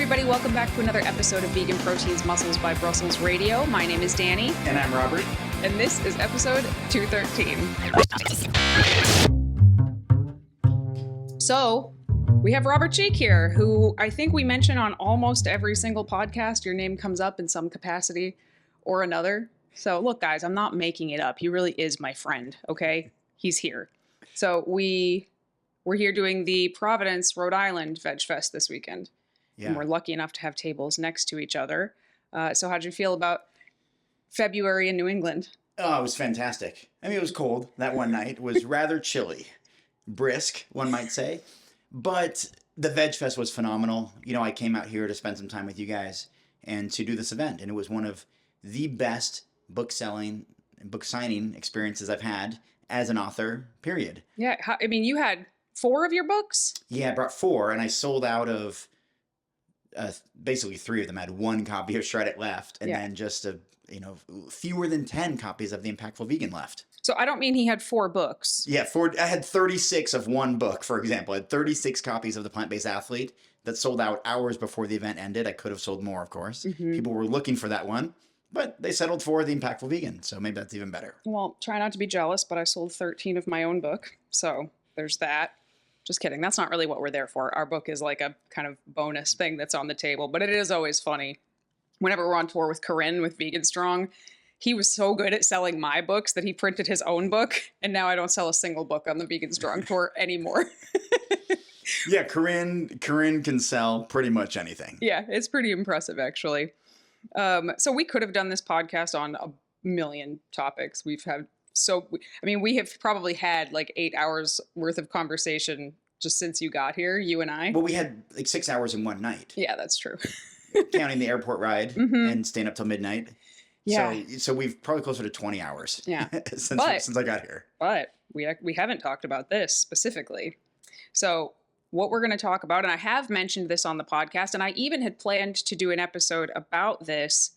everybody. Welcome back to another episode of Vegan Proteins Muscles by Brussels Radio. My name is Dani. And I'm Robert. And this is episode 213. So, we have Robert Cheeke here, who I think we mention on almost every single podcast. Your name comes up in some capacity or another. So, look, guys, I'm not making it up. He really is my friend, okay? He's here. So, we're here doing the Providence, Rhode Island Veg Fest this weekend. Yeah. And we're lucky enough to have tables next to each other. So how'd you feel about February in New England? Oh, it was fantastic. I mean, it was cold that one night. It was rather chilly. Brisk, one might say. But the Veg Fest was phenomenal. You know, I came out here to spend some time with you guys and to do this event. And it was one of the best book selling and book signing experiences I've had as an author, period. Yeah. I mean, you had 4 of your books? Yeah, I brought 4 and I sold out of basically 3 of them. I had 1 copy of Shred It left, and then just fewer than 10 copies of The Impactful Vegan left. So I don't mean he had 4 books. Yeah, I had 36 of one book, for example. I had 36 copies of The Plant-Based Athlete that sold out hours before the event ended. I could have sold more, of course. Mm-hmm. People were looking for that one, but they settled for The Impactful Vegan, so maybe that's even better. Well, try not to be jealous, but I sold 13 of my own book, so there's that. Just kidding. That's not really what we're there for. Our book is like a kind of bonus thing that's on the table, but it is always funny. Whenever we're on tour with Corinne with Vegan Strong, he was so good at selling my books that he printed his own book, and now I don't sell a single book on the Vegan Strong tour anymore. Yeah, Corinne can sell pretty much anything. Yeah, it's pretty impressive, actually. So we could have done this podcast on a million topics. We have probably had like 8 hours worth of conversation just since you got here, you and I. Well, we had like 6 hours in one night. Yeah, that's true. Counting the airport ride and staying up till midnight. Yeah. So we've probably closer to 20 hours. Yeah. since I got here. But we haven't talked about this specifically. So what we're going to talk about, and I have mentioned this on the podcast, and I even had planned to do an episode about this,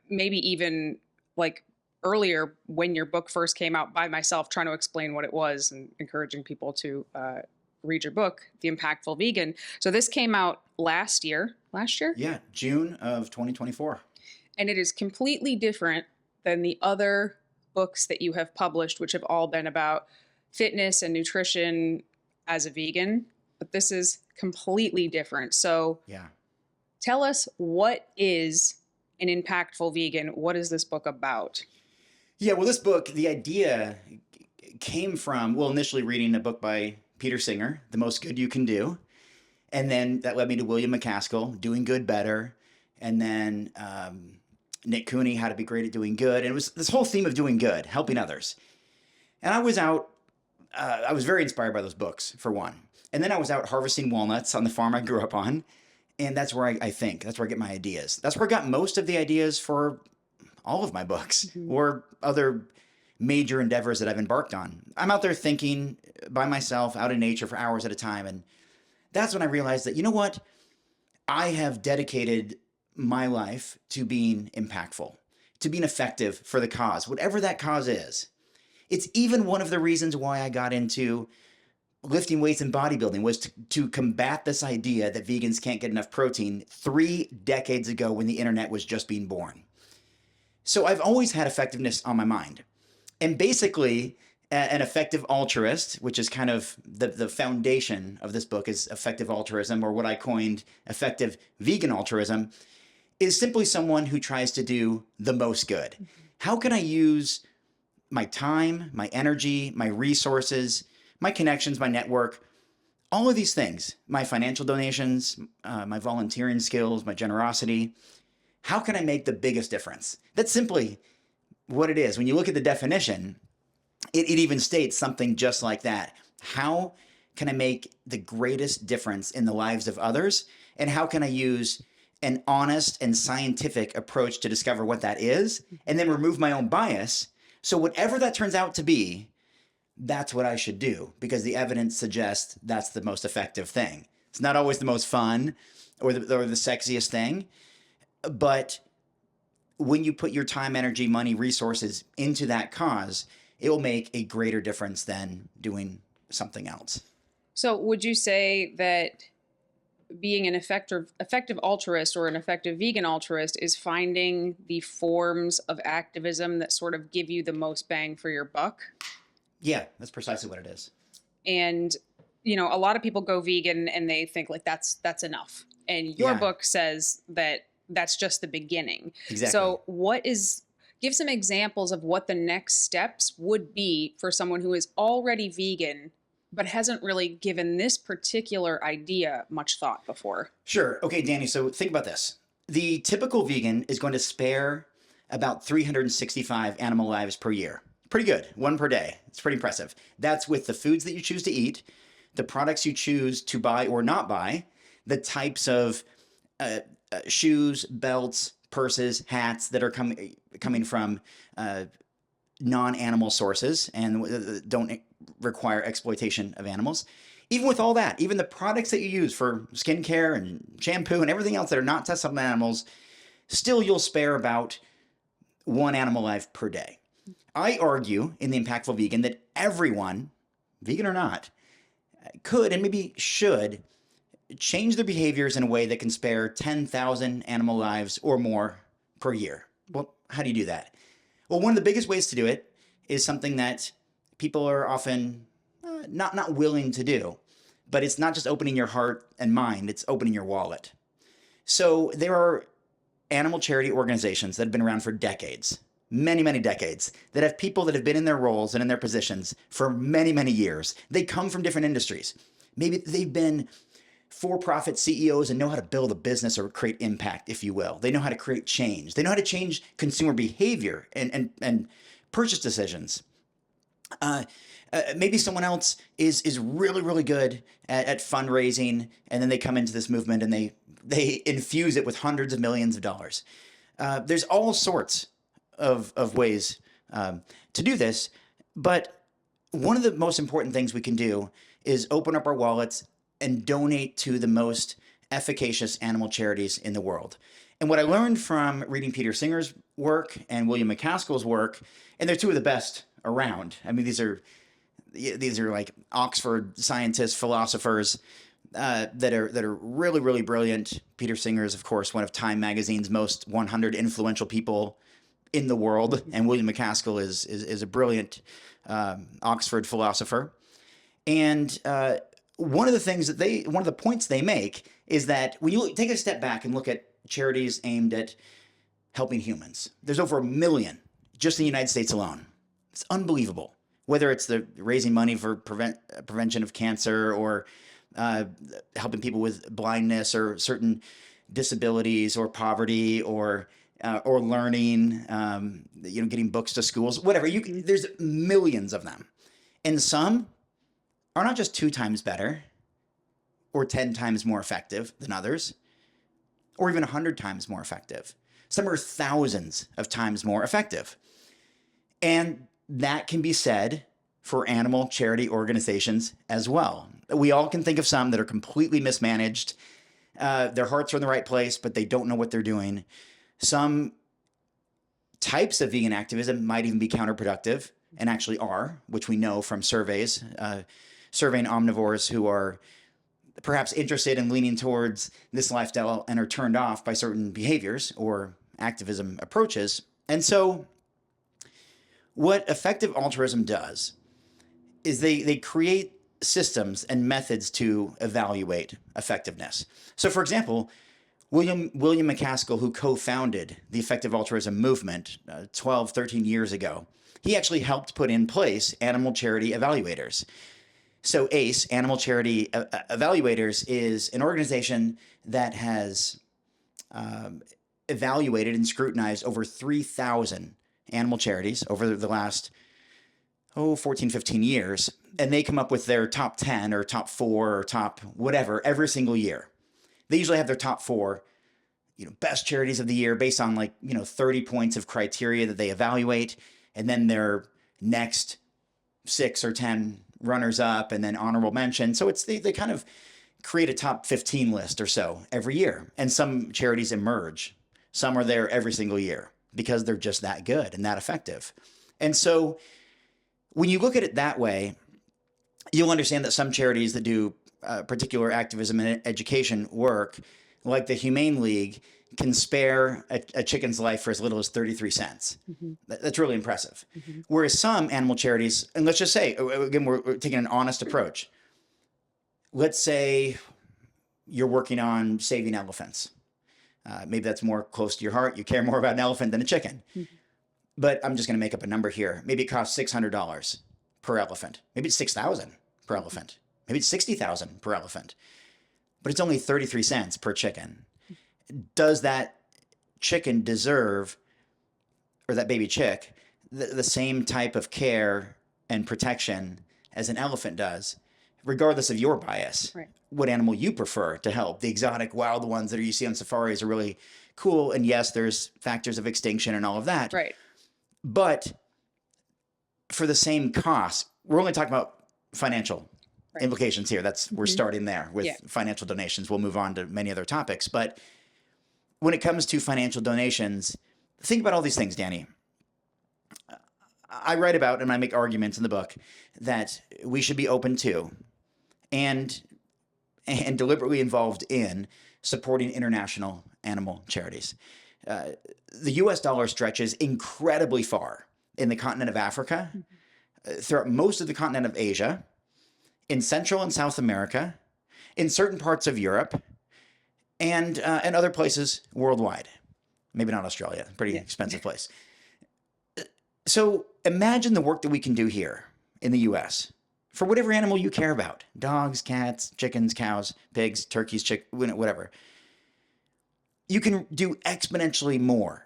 maybe even like earlier when your book first came out, by myself trying to explain what it was and encouraging people to read your book, The Impactful Vegan. So this came out last year? Yeah, June of 2024. And it is completely different than the other books that you have published, which have all been about fitness and nutrition as a vegan. But this is completely different. So tell us, what is an impactful vegan? What is this book about? Yeah, well, this book, the idea came from, initially reading a book by Peter Singer, The Most Good You Can Do. And then that led me to William McCaskill, Doing Good Better. And then Nick Cooney, How to Be Great at Doing Good. And it was this whole theme of doing good, helping others. And I was very inspired by those books, for one. And then I was out harvesting walnuts on the farm I grew up on. And that's where that's where I get my ideas. That's where I got most of the ideas for all of my books or other major endeavors that I've embarked on. I'm out there thinking by myself, out in nature for hours at a time. And that's when I realized that, you know what? I have dedicated my life to being impactful, to being effective for the cause, whatever that cause is. It's even one of the reasons why I got into lifting weights and bodybuilding, was to combat this idea that vegans can't get enough protein 3 decades ago when the internet was just being born. So I've always had effectiveness on my mind. And basically, an effective altruist, which is kind of the foundation of this book, is effective altruism, or what I coined effective vegan altruism, is simply someone who tries to do the most good. How can I use my time, my energy, my resources, my connections, my network, all of these things, my financial donations, my volunteering skills, my generosity, how can I make the biggest difference? That's simply what it is. When you look at the definition, it even states something just like that. How can I make the greatest difference in the lives of others? And how can I use an honest and scientific approach to discover what that is, and then remove my own bias? So whatever that turns out to be, that's what I should do, because the evidence suggests that's the most effective thing. It's not always the most fun or the sexiest thing, but when you put your time, energy, money, resources into that cause, it will make a greater difference than doing something else. So would you say that being an effective altruist or an effective vegan altruist is finding the forms of activism that sort of give you the most bang for your buck. Yeah, that's precisely what it is. And a lot of people go vegan and they think like that's enough. And your book says that that's just the beginning. Exactly. So give some examples of what the next steps would be for someone who is already vegan but hasn't really given this particular idea much thought before. Sure. Okay, Dani, so think about this. The typical vegan is going to spare about 365 animal lives per year. Pretty good. One per day. It's pretty impressive. That's with the foods that you choose to eat, the products you choose to buy or not buy, the types of shoes, belts, purses, hats that are coming from non-animal sources and don't require exploitation of animals. Even with all that, even the products that you use for skincare and shampoo and everything else that are not tested on animals, still you'll spare about one animal life per day. I argue in The Impactful Vegan that everyone, vegan or not, could and maybe should change their behaviors in a way that can spare 10,000 animal lives or more per year. Well, how do you do that? Well, one of the biggest ways to do it is something that people are often not willing to do, but it's not just opening your heart and mind, it's opening your wallet. So there are animal charity organizations that have been around for decades, many, many decades, that have people that have been in their roles and in their positions for many, many years. They come from different industries. Maybe they've been for-profit CEOs and know how to build a business or create impact, if you will. They know how to create change. They know how to change consumer behavior and purchase decisions. Maybe someone else is really, really good at fundraising, and then they come into this movement and they infuse it with hundreds of millions of dollars. There's all sorts of ways to do this, but one of the most important things we can do is open up our wallets and donate to the most efficacious animal charities in the world. And what I learned from reading Peter Singer's work and William McCaskill's work, and they're two of the best around. I mean, these are like Oxford scientists, philosophers that are really, really brilliant. Peter Singer is, of course, one of Time Magazine's most 100 influential people in the world, and William McCaskill is a brilliant Oxford philosopher. And one of the points they make is that when you take a step back and look at charities aimed at helping humans, there's over 1 million just in the United States alone. It's unbelievable. Whether it's the raising money for prevention of cancer or helping people with blindness or certain disabilities or poverty or learning, getting books to schools, whatever. There's millions of them, and some are not just 2 times better or 10 times more effective than others, or even 100 times more effective. Some are thousands of times more effective. And that can be said for animal charity organizations as well. We all can think of some that are completely mismanaged. Their hearts are in the right place, but they don't know what they're doing. Some types of vegan activism might even be counterproductive, and actually are, which we know from surveys, surveying omnivores who are perhaps interested in leaning towards this lifestyle and are turned off by certain behaviors or activism approaches. And so what effective altruism does is they create systems and methods to evaluate effectiveness. So for example, William McCaskill, who co-founded the effective altruism movement 12, 13 years ago, he actually helped put in place animal charity evaluators. So ACE, Animal Charity Evaluators, is an organization that has evaluated and scrutinized over 3,000 animal charities over the last 14, 15 years. And they come up with their top 10 or top 4 or top whatever every single year. They usually have their top 4, best charities of the year based on 30 points of criteria that they evaluate. And then their next 6 or 10 runners up and then honorable mention. So they kind of create a top 15 list or so every year. And some charities emerge. Some are there every single year because they're just that good and that effective. And so when you look at it that way, you'll understand that some charities that do particular activism and education work, like the Humane League, can spare a chicken's life for as little as 33 cents. That's really impressive. Whereas some animal charities, and let's just say, again, we're taking an honest approach. Let's say you're working on saving elephants. Maybe that's more close to your heart. You care more about an elephant than a chicken. But I'm just going to make up a number here. Maybe it costs $600 per elephant. Maybe it's $6,000 per elephant. Maybe it's $60,000 per elephant. But it's only 33 cents per chicken. Does that chicken deserve, or that baby chick, the same type of care and protection as an elephant does, regardless of your bias? Right. What animal you prefer to help? The exotic wild ones that you see on safaris are really cool. And yes, there's factors of extinction and all of that. Right. But for the same cost, we're only talking about financial implications here. We're starting there with financial donations. We'll move on to many other topics. But when it comes to financial donations, think about all these things, Dani. I write about and I make arguments in the book that we should be open to and deliberately involved in supporting international animal charities. The US dollar stretches incredibly far in the continent of Africa, throughout most of the continent of Asia, in Central and South America, in certain parts of Europe, and other places worldwide. Maybe not Australia, pretty expensive place. So imagine the work that we can do here in the US for whatever animal you care about. Dogs, cats, chickens, cows, pigs, turkeys, whatever. You can do exponentially more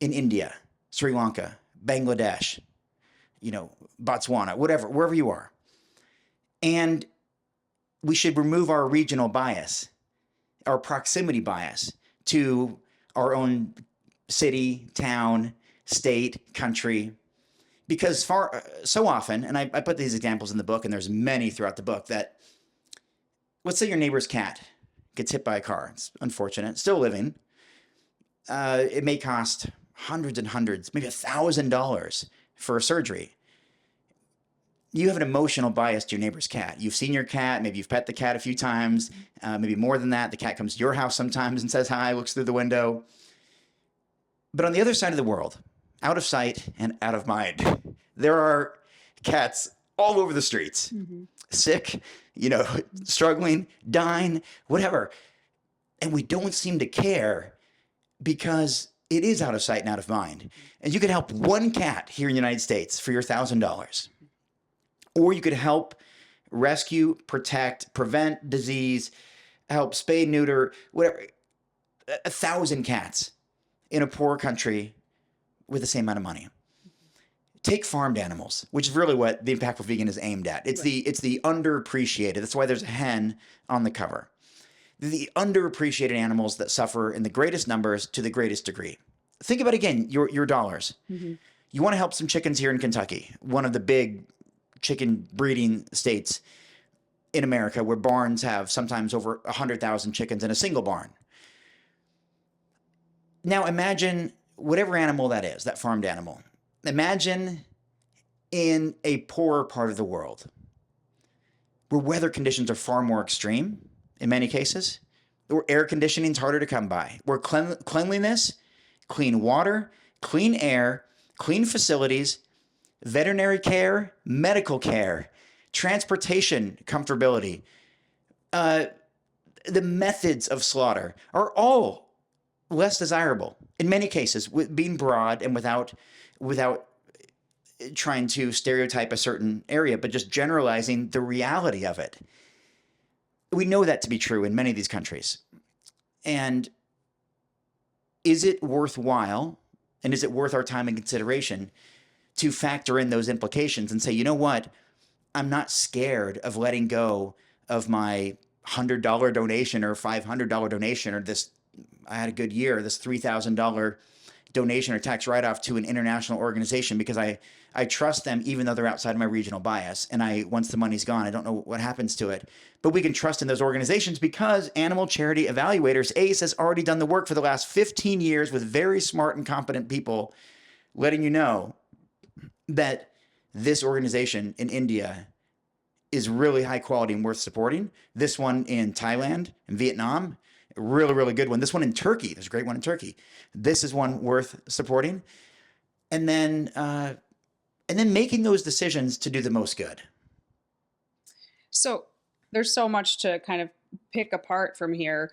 in India, Sri Lanka, Bangladesh, Botswana, wherever you are. And we should remove our regional bias, our proximity bias to our own city, town, state, country, because so often, and I put these examples in the book, and there's many throughout the book, that let's say your neighbor's cat gets hit by a car. It's unfortunate, still living. It may cost hundreds and hundreds, maybe $1,000 for a surgery. You have an emotional bias to your neighbor's cat. You've seen your cat, maybe you've pet the cat a few times, maybe more than that. The cat comes to your house sometimes and says hi, looks through the window. But on the other side of the world, out of sight and out of mind, there are cats all over the streets, sick, struggling, dying, whatever. And we don't seem to care because it is out of sight and out of mind. And you could help one cat here in the United States for your $1,000. Or you could help rescue, protect, prevent disease, help spay, neuter, whatever, 1,000 cats in a poor country with the same amount of money. Take farmed animals, which is really what the Impactful Vegan is aimed at. It's the underappreciated. That's why there's a hen on the cover. The underappreciated animals that suffer in the greatest numbers to the greatest degree. Think about, again, your dollars. You want to help some chickens here in Kentucky, one of the big chicken breeding states in America, where barns have sometimes over 100,000 chickens in a single barn. Now imagine whatever animal that is, that farmed animal. Imagine in a poorer part of the world where weather conditions are far more extreme in many cases, where air conditioning is harder to come by, where cleanliness, clean water, clean air, clean facilities, veterinary care, medical care, transportation comfortability, the methods of slaughter are all less desirable in many cases, with being broad and without trying to stereotype a certain area, but just generalizing the reality of it. We know that to be true in many of these countries. And is it worthwhile, and is it worth our time and consideration to factor in those implications and say, you know what, I'm not scared of letting go of my $100 donation or $500 donation or this, I had a good year, this $3,000 donation or tax write-off to an international organization because I trust them even though they're outside of my regional bias. And once the money's gone, I don't know what happens to it. But we can trust in those organizations because Animal Charity Evaluators, ACE, has already done the work for the last 15 years with very smart and competent people letting you know that this organization in India is really high quality and worth supporting. This one in Thailand and Vietnam, really, really good one. This one in Turkey, there's a great one in Turkey. This is one worth supporting. And then making those decisions to do the most good. So there's so much to kind of pick apart from here.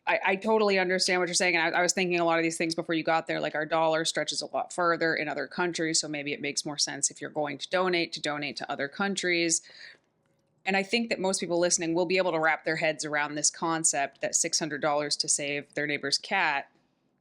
I totally understand what you're saying. And I was thinking a lot of these things before you got there, like our dollar stretches a lot further in other countries. So maybe it makes more sense if you're going to donate to other countries. And I think that most people listening will be able to wrap their heads around this concept that $600 to save their neighbor's cat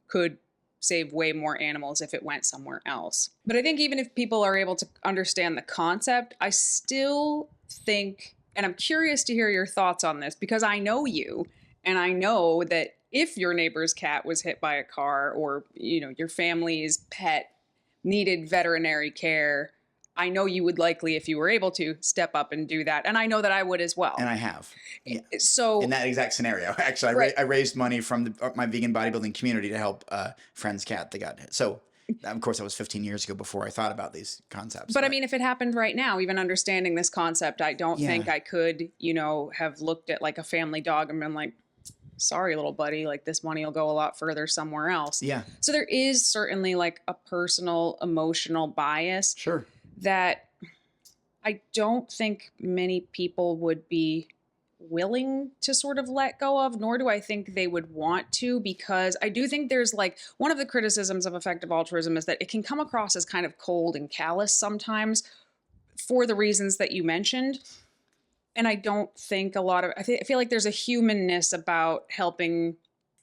could save way more animals if it went somewhere else. But I think even if people are able to understand the concept, I still think, and I'm curious to hear your thoughts on this, because I know you, and I know that if your neighbor's cat was hit by a car, or, you know, your family's pet needed veterinary care, I know you would likely, if you were able to, step up and do that. And I know that I would as well. And I have. Yeah. So in that exact scenario, actually, I raised money from my vegan bodybuilding community to help a friend's cat that got hit. So, of course, that was 15 years ago before I thought about these concepts. But I mean, if it happened right now, even understanding this concept, I don't think I could, you know, have looked at like a family dog and been like, sorry, little buddy, like this money will go a lot further somewhere else. Yeah. So there is certainly like a personal, emotional bias. Sure. That I don't think many people would be willing to sort of let go of, nor do I think they would want to, because I do think there's like one of the criticisms of effective altruism is that it can come across as kind of cold and callous sometimes for the reasons that you mentioned. And I don't think I feel like there's a humanness about helping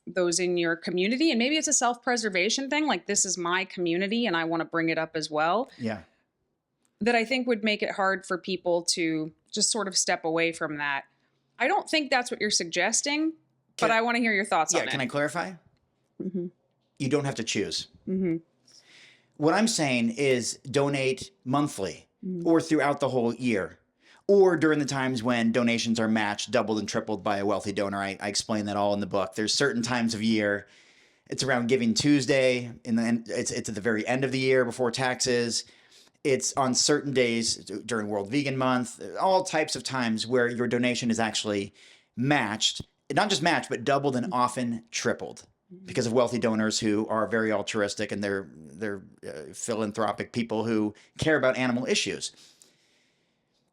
those in your community. And maybe it's a self-preservation thing. Like, this is my community and I want to bring it up as well. Yeah. That I think would make it hard for people to just sort of step away from that. I don't think that's what you're suggesting, but I want to hear your thoughts on it. Yeah, can I clarify? Mm-hmm. You don't have to choose. Mm-hmm. What I'm saying is donate monthly or throughout the whole year, or during the times when donations are matched, doubled and tripled by a wealthy donor. I explain that all in the book. There's certain times of year. It's around Giving Tuesday. It's at the very end of the year before taxes. It's on certain days during World Vegan Month, all types of times where your donation is actually matched, not just matched, but doubled and often tripled because of wealthy donors who are very altruistic and they're philanthropic people who care about animal issues.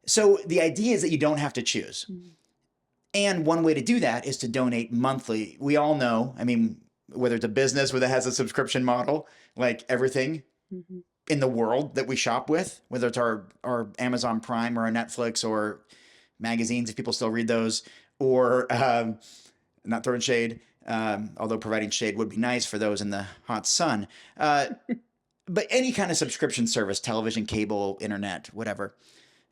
So the idea is that you don't have to choose. And one way to do that is to donate monthly. We all know, I mean, whether it's a business where that has a subscription model, like everything in the world that we shop with, whether it's our Amazon Prime or our Netflix or magazines, if people still read those, or not throwing shade, although providing shade would be nice for those in the hot sun. But any kind of subscription service, television, cable, internet, whatever,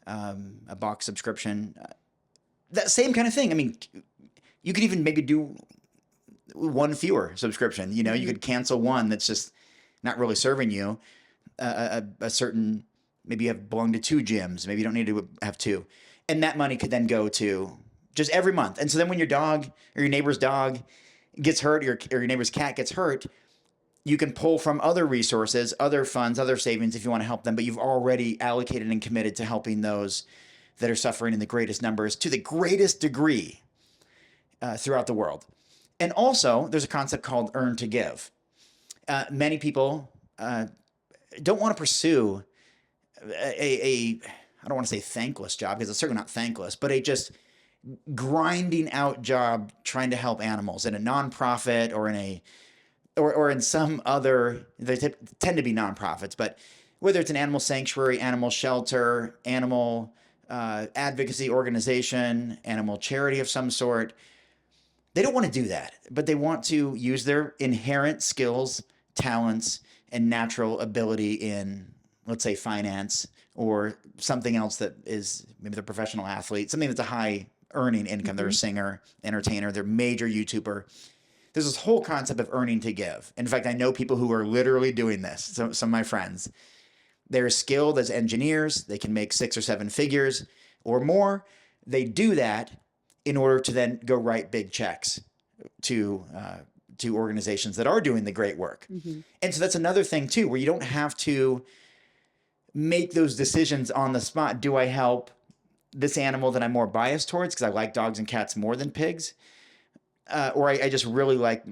a box subscription, that same kind of thing. I mean, you could even maybe do one fewer subscription. You know, you could cancel one that's just not really serving you. A certain, maybe you belong to 2 gyms, maybe you don't need to have 2, and that money could then go to just every month. And so then when your dog or your neighbor's dog gets hurt, or your neighbor's cat gets hurt, you can pull from other resources, other funds, other savings if you want to help them, but you've already allocated and committed to helping those that are suffering in the greatest numbers to the greatest degree throughout the world. And also there's a concept called earn to give. Many people don't want to pursue I don't want to say thankless job, because it's certainly not thankless, but a just grinding out job trying to help animals in a nonprofit or in some other, they tend to be nonprofits, but whether it's an animal sanctuary, animal shelter, animal advocacy organization, animal charity of some sort, they don't want to do that, but they want to use their inherent skills, talents, and natural ability in, let's say, finance or something else that is, maybe they're a professional athlete, something that's a high earning income. They're a singer, entertainer, they're a major YouTuber. There's this whole concept of earning to give. In fact, I know people who are literally doing this. Some of my friends, they're skilled as engineers. They can make 6 or 7 figures or more. They do that in order to then go write big checks to organizations that are doing the great work. And so that's another thing too, where you don't have to make those decisions on the spot. Do I help this animal that I'm more biased towards because I like dogs and cats more than pigs, or I just really like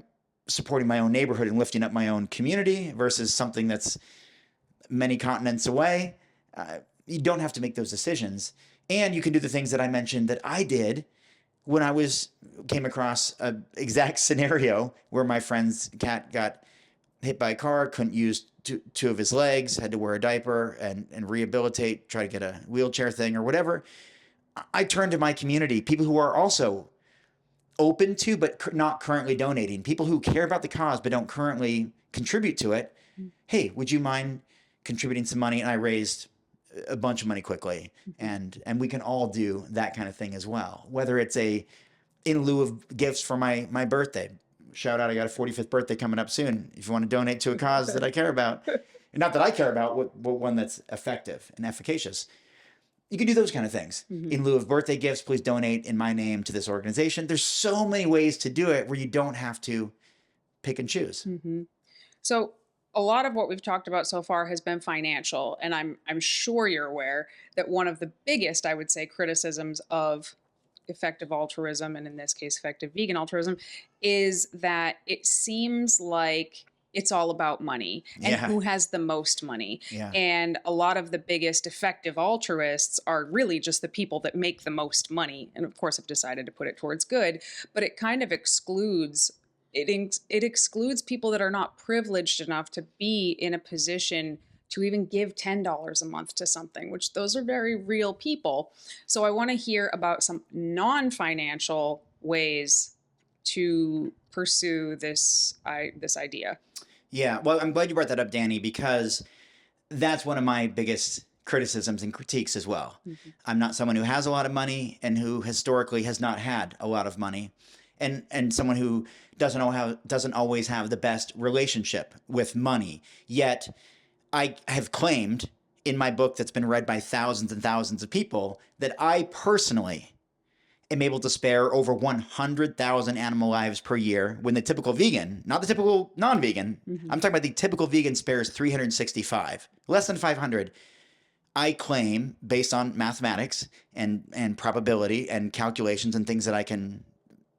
supporting my own neighborhood and lifting up my own community versus something that's many continents away. You don't have to make those decisions. And you can do the things that I mentioned that I did when I came across an exact scenario where my friend's cat got hit by a car, couldn't use two of his legs, had to wear a diaper and rehabilitate, try to get a wheelchair thing or whatever. I turned to my community, people who are also open to but not currently donating, people who care about the cause but don't currently contribute to it. Hey, would you mind contributing some money? And I raised a bunch of money quickly. And we can all do that kind of thing as well. Whether it's in lieu of gifts for my birthday. Shout out, I got a 45th birthday coming up soon. If you want to donate to a cause that I care about, not that I care about, but one that's effective and efficacious. You can do those kind of things. In lieu of birthday gifts, please donate in my name to this organization. There's so many ways to do it where you don't have to pick and choose. So a lot of what we've talked about so far has been financial. And I'm sure you're aware that one of the biggest, I would say, criticisms of effective altruism, and in this case, effective vegan altruism, is that it seems like it's all about money and who has the most money. And a lot of the biggest effective altruists are really just the people that make the most money. And of course, have decided to put it towards good, but it kind of excludes it excludes people that are not privileged enough to be in a position to even give $10 a month to something, which those are very real people. So I want to hear about some non-financial ways to pursue this idea. Yeah, well, I'm glad you brought that up, Dani, because that's one of my biggest criticisms and critiques as well. I'm not someone who has a lot of money and who historically has not had a lot of money, and someone who doesn't always have the best relationship with money. Yet I have claimed in my book that's been read by thousands and thousands of people that I personally am able to spare over 100,000 animal lives per year when the typical vegan, not the typical non-vegan, I'm talking about the typical vegan spares 365, less than 500. I claim, based on mathematics and probability and calculations and things that I can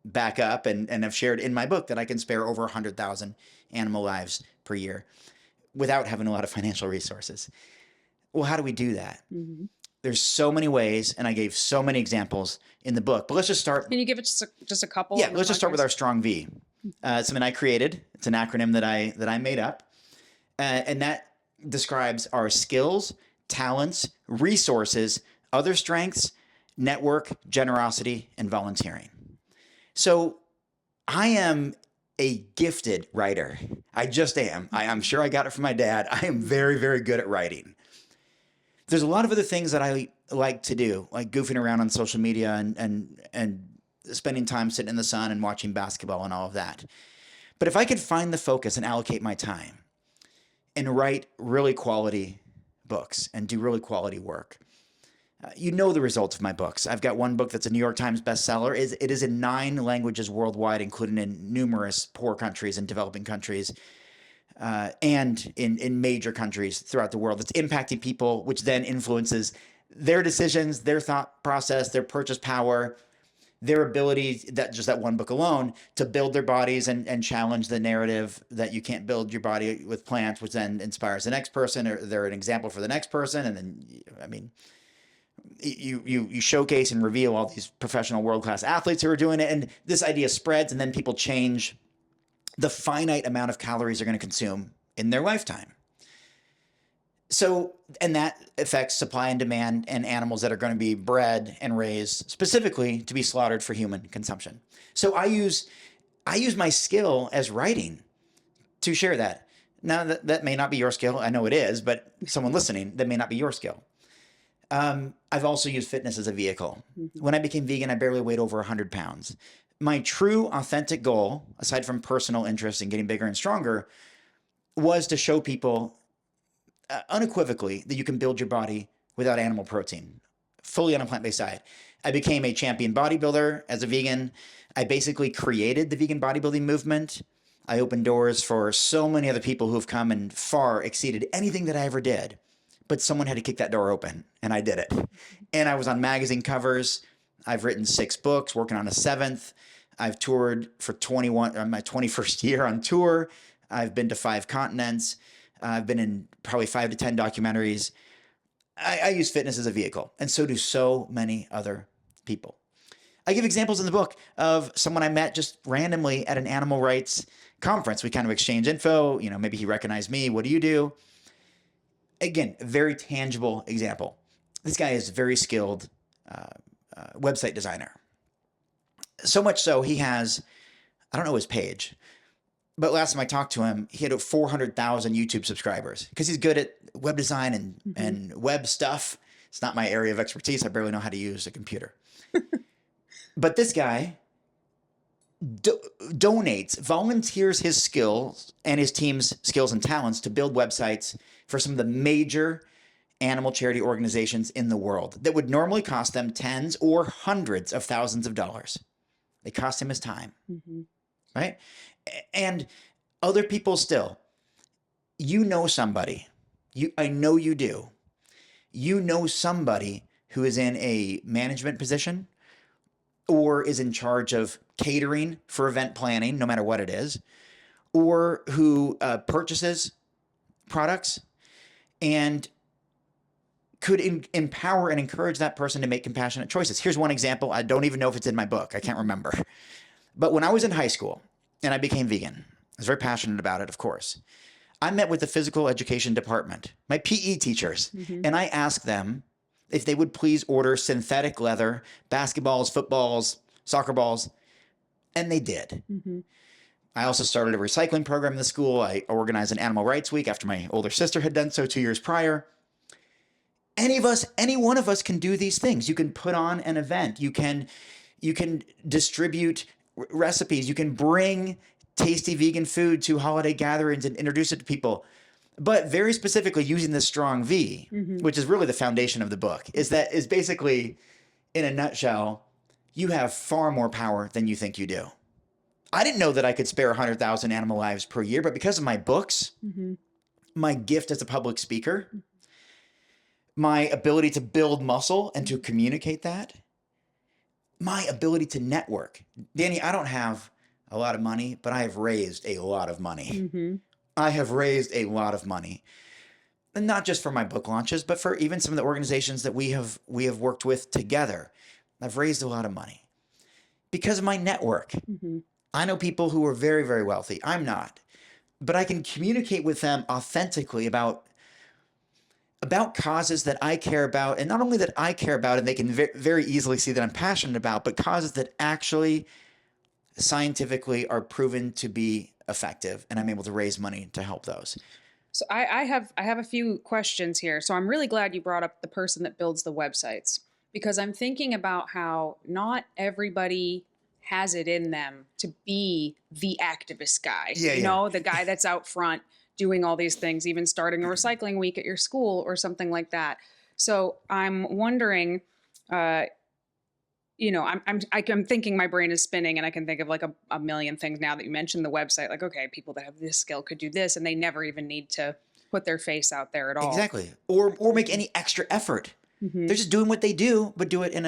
back up and have shared in my book, that I can spare over 100,000 animal lives per year without having a lot of financial resources. Well, how do we do that? There's so many ways, and I gave so many examples in the book. But let's just start. Can you give it just a couple? Yeah, let's just start with our strong V. Something I created. It's an acronym that I made up, and that describes our skills, talents, resources, other strengths, network, generosity, and volunteering. So I am a gifted writer. I just am. I'm sure I got it from my dad. I am very, very good at writing. There's a lot of other things that I like to do, like goofing around on social media and spending time sitting in the sun and watching basketball and all of that. But if I could find the focus and allocate my time and write really quality books and do really quality work, you know the results of my books. I've got one book that's a New York Times bestseller. It is in 9 languages worldwide, including in numerous poor countries and developing countries. And in major countries throughout the world. It's impacting people, which then influences their decisions, their thought process, their purchase power, their ability, that one book alone, to build their bodies and challenge the narrative that you can't build your body with plants, which then inspires the next person, or they're an example for the next person. And then, I mean, you showcase and reveal all these professional world-class athletes who are doing it. And this idea spreads, and then people change the finite amount of calories they're going to consume in their lifetime. So, and that affects supply and demand and animals that are going to be bred and raised specifically to be slaughtered for human consumption. So I use my skill as writing to share that. Now that may not be your skill. I know it is, but someone listening, that may not be your skill. I've also used fitness as a vehicle. When I became vegan, I barely weighed over 100 pounds. My true authentic goal, aside from personal interest in getting bigger and stronger, was to show people unequivocally that you can build your body without animal protein, fully on a plant-based diet. I became a champion bodybuilder as a vegan. I basically created the vegan bodybuilding movement. I opened doors for so many other people who have come and far exceeded anything that I ever did but someone had to kick that door open, and I did it. And I was on magazine covers. I've written 6 books, working on a 7th. I've toured for 21, my 21st year on tour. I've been to 5 continents. I've been in probably 5 to 10 documentaries. I use fitness as a vehicle, and so do so many other people. I give examples in the book of someone I met just randomly at an animal rights conference. We kind of exchange info. You know, maybe he recognized me. What do you do? Again, a very tangible example. This guy is very skilled website designer. So much so he has, I don't know his page, but last time I talked to him, he had 400,000 YouTube subscribers because he's good at web design and web stuff. It's not my area of expertise. I barely know how to use a computer. But this guy donates, volunteers his skills and his team's skills and talents to build websites for some of the major animal charity organizations in the world that would normally cost them tens or hundreds of thousands of dollars. They cost him his time, right? And other people still, you know somebody, I know you do. You know somebody who is in a management position or is in charge of catering for event planning, no matter what it is, or who purchases products and could empower and encourage that person to make compassionate choices. Here's one example. I don't even know if it's in my book. I can't remember. But when I was in high school and I became vegan, I was very passionate about it, of course. I met with the physical education department, my PE teachers, and I asked them if they would please order synthetic leather, basketballs, footballs, soccer balls, and they did. I also started a recycling program in the school. I organized an animal rights week after my older sister had done so 2 years prior. Any one of us can do these things. You can put on an event. You can distribute recipes. You can bring tasty vegan food to holiday gatherings and introduce it to people. But very specifically using the strong V, which is really the foundation of the book, is basically, in a nutshell, you have far more power than you think you do. I didn't know that I could spare 100,000 animal lives per year, but because of my books, my gift as a public speaker, my ability to build muscle and to communicate that, my ability to network. Dani, I don't have a lot of money, but I have raised a lot of money. I have raised a lot of money, and not just for my book launches, but for even some of the organizations that we have worked with together. I've raised a lot of money because of my network. I know people who are very, very wealthy. I'm not, but I can communicate with them authentically about causes that I care about, and not only that I care about, and they can very easily see that I'm passionate about, but causes that actually scientifically are proven to be effective, and I'm able to raise money to help those. So I have a few questions here. So I'm really glad you brought up the person that builds the websites, because I'm thinking about how not everybody has it in them to be the activist guy. You know, the guy that's out front doing all these things, even starting a recycling week at your school or something like that. So I'm wondering, you know, I'm thinking, my brain is spinning, and I can think of like a million things now that you mentioned the website. Like, okay, people that have this skill could do this, and they never even need to put their face out there at all. Exactly. Or make any extra effort. They're just doing what they do, but do it in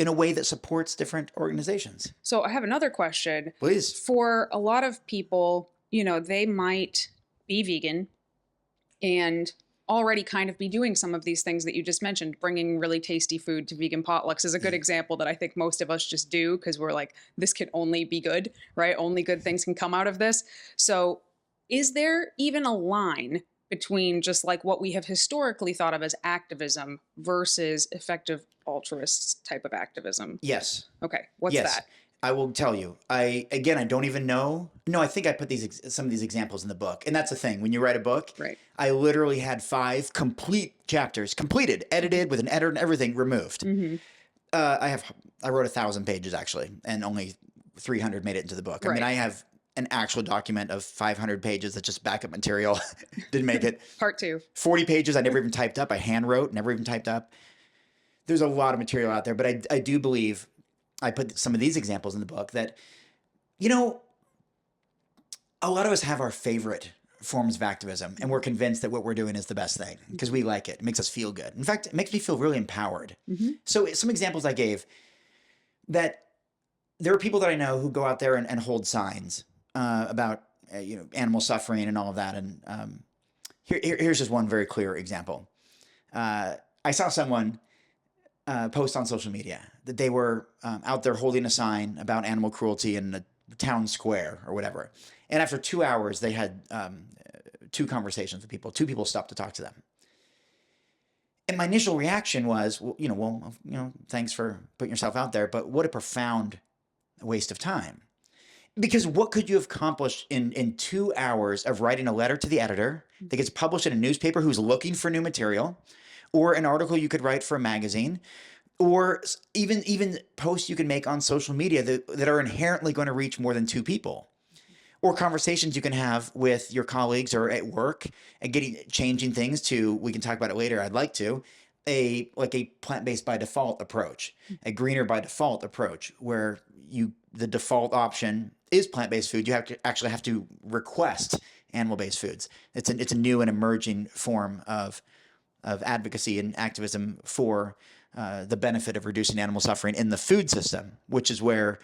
a way that supports different organizations. So I have another question. Please. For a lot of people, you know, they might be vegan and already kind of be doing some of these things that you just mentioned. Bringing really tasty food to vegan potlucks is a good example that I think most of us just do because we're like, this can only be good, right? Only good things can come out of this. So is there even a line between just like what we have historically thought of as activism versus effective altruist type of activism? Yes. Okay. What's that? I will tell you. I don't even know. No, I think I put some of these examples in the book. And that's the thing. When you write a book, right, I literally had 5 complete chapters, completed, edited with an editor and everything removed. I wrote 1,000 pages actually, and only 300 made it into the book. Right. I mean, I have an actual document of 500 pages that's just backup material. Didn't make it. Part 2. 40 pages I never even typed up. I hand wrote, never even typed up. There's a lot of material out there, but I do believe I put some of these examples in the book that, you know, a lot of us have our favorite forms of activism, and we're convinced that what we're doing is the best thing because we like it. It makes us feel good. In fact, it makes me feel really empowered. So some examples I gave, that there are people that I know who go out there and hold signs about animal suffering and all of that. And here's just one very clear example. I saw someone post on social media that they were out there holding a sign about animal cruelty in the town square or whatever. And after 2 hours, they had 2 conversations with people. 2 people stopped to talk to them. And my initial reaction was, thanks for putting yourself out there, but what a profound waste of time. Because what could you have accomplished in 2 hours of writing a letter to the editor that gets published in a newspaper who's looking for new material, or an article you could write for a magazine, or even posts you can make on social media that are inherently going to reach more than 2 people, or conversations you can have with your colleagues or at work and changing things to, we can talk about it later, I'd like to, a plant-based by default approach, a greener by default approach, where the default option is plant-based food. You actually have to request animal-based foods. It's a new and emerging form of advocacy and activism for the benefit of reducing animal suffering in the food system, which is where,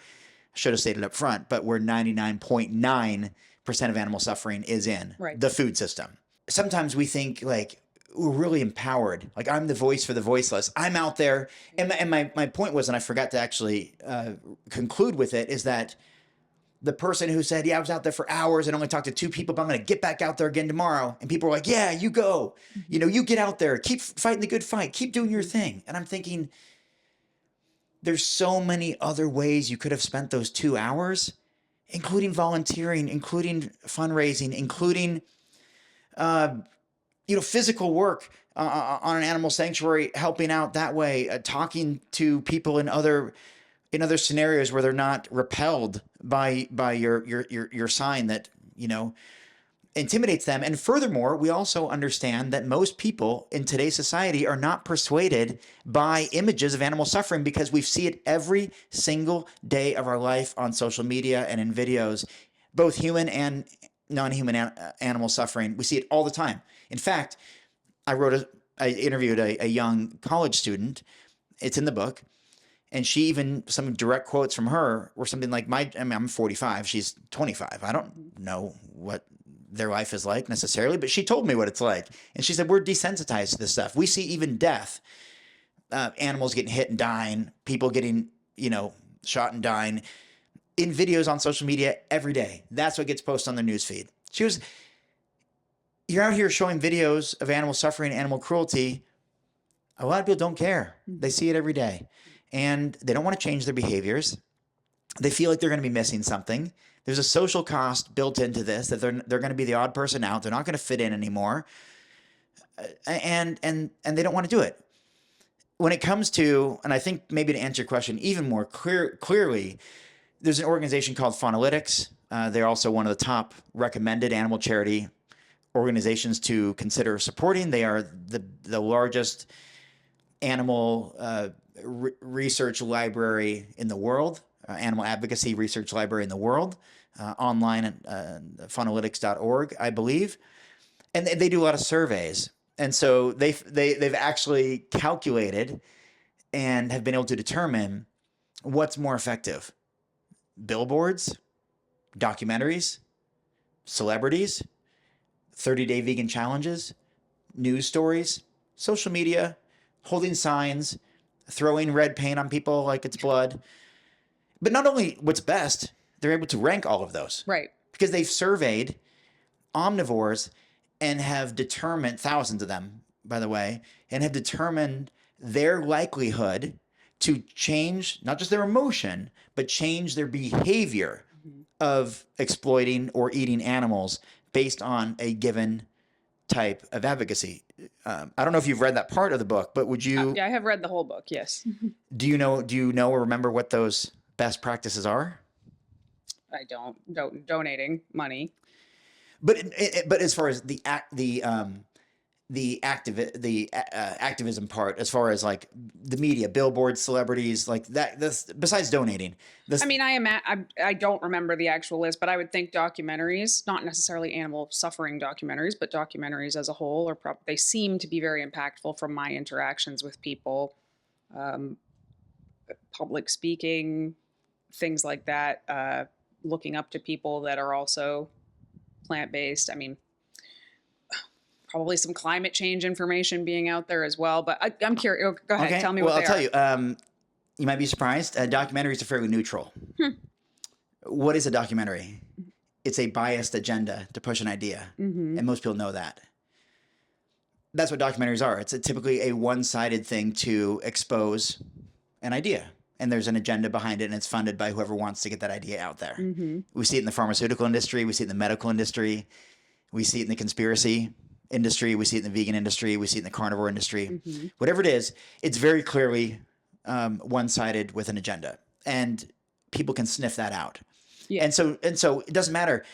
I should have stated up front, but where 99.9% of animal suffering is in the food system. Sometimes we think like we're really empowered. Like, I'm the voice for the voiceless. I'm out there. And my point was, and I forgot to actually conclude with it, is that the person who said, yeah, I was out there for hours and only talked to 2 people, but I'm going to get back out there again tomorrow. And people were like, yeah, you go. You get out there. Keep fighting the good fight. Keep doing your thing. And I'm thinking, there's so many other ways you could have spent those 2 hours, including volunteering, including fundraising, including physical work on an animal sanctuary, helping out that way, talking to people in other scenarios where they're not repelled by your sign that intimidates them. And furthermore, we also understand that most people in today's society are not persuaded by images of animal suffering, because we see it every single day of our life on social media and in videos, both human and non-human animal suffering. We see it all the time. In fact, I interviewed a young college student. It's in the book. And some direct quotes from her were something like, I'm 45, she's 25. I don't know what their life is like necessarily, but she told me what it's like. And she said, we're desensitized to this stuff. We see even death, animals getting hit and dying, people getting, shot and dying in videos on social media every day. That's what gets posted on their newsfeed. You're out here showing videos of animal suffering, animal cruelty. A lot of people don't care. They see it every day. And they don't want to change their behaviors. They feel like they're going to be missing something. There's a social cost built into this, that they're going to be the odd person out. They're not going to fit in anymore. And they don't want to do it. When it comes to, and I think maybe to answer your question even more clearly, there's an organization called Faunalytics. They're also one of the top recommended animal charity organizations to consider supporting. They are the largest animal research library in the world, animal advocacy research library in the world, online at faunalytics.org, I believe. And they do a lot of surveys. And so they've actually calculated and have been able to determine what's more effective: billboards, documentaries, celebrities, 30-day vegan challenges, news stories, social media, holding signs, throwing red paint on people like it's blood. But not only what's best, they're able to rank all of those. Right. Because they've surveyed omnivores and have determined, thousands of them, by the way, and have determined their likelihood to change not just their emotion, but change their behavior of exploiting or eating animals based on a given type of advocacy. I don't know if you've read that part of the book, but would you? Yeah, I have read the whole book. Yes. Do you know or remember what those best practices are? I don't. Donating money. But as far as the activism part, as far as like the media, billboards, celebrities, like that. That's besides donating. I mean, I don't remember the actual list, but I would think documentaries, not necessarily animal suffering documentaries, but documentaries as a whole, they seem to be very impactful from my interactions with people. Public speaking, things like that. Looking up to people that are also plant-based. I mean, probably some climate change information being out there as well. But I'm curious. Go ahead. Okay. Tell me well, what they I'll are. tell you. You might be surprised. Documentaries are fairly neutral. What is a documentary? It's a biased agenda to push an idea. And most people know that. That's what documentaries are. It's typically a one-sided thing to expose an idea. And there's an agenda behind it, and it's funded by whoever wants to get that idea out there. We see it in the pharmaceutical industry. We see it in the medical industry. We see it in the conspiracy industry. We see it in the vegan industry. We see it in the carnivore industry. Whatever it is, it's very clearly one-sided with an agenda, and people can sniff that out. Yeah. And so it doesn't matter.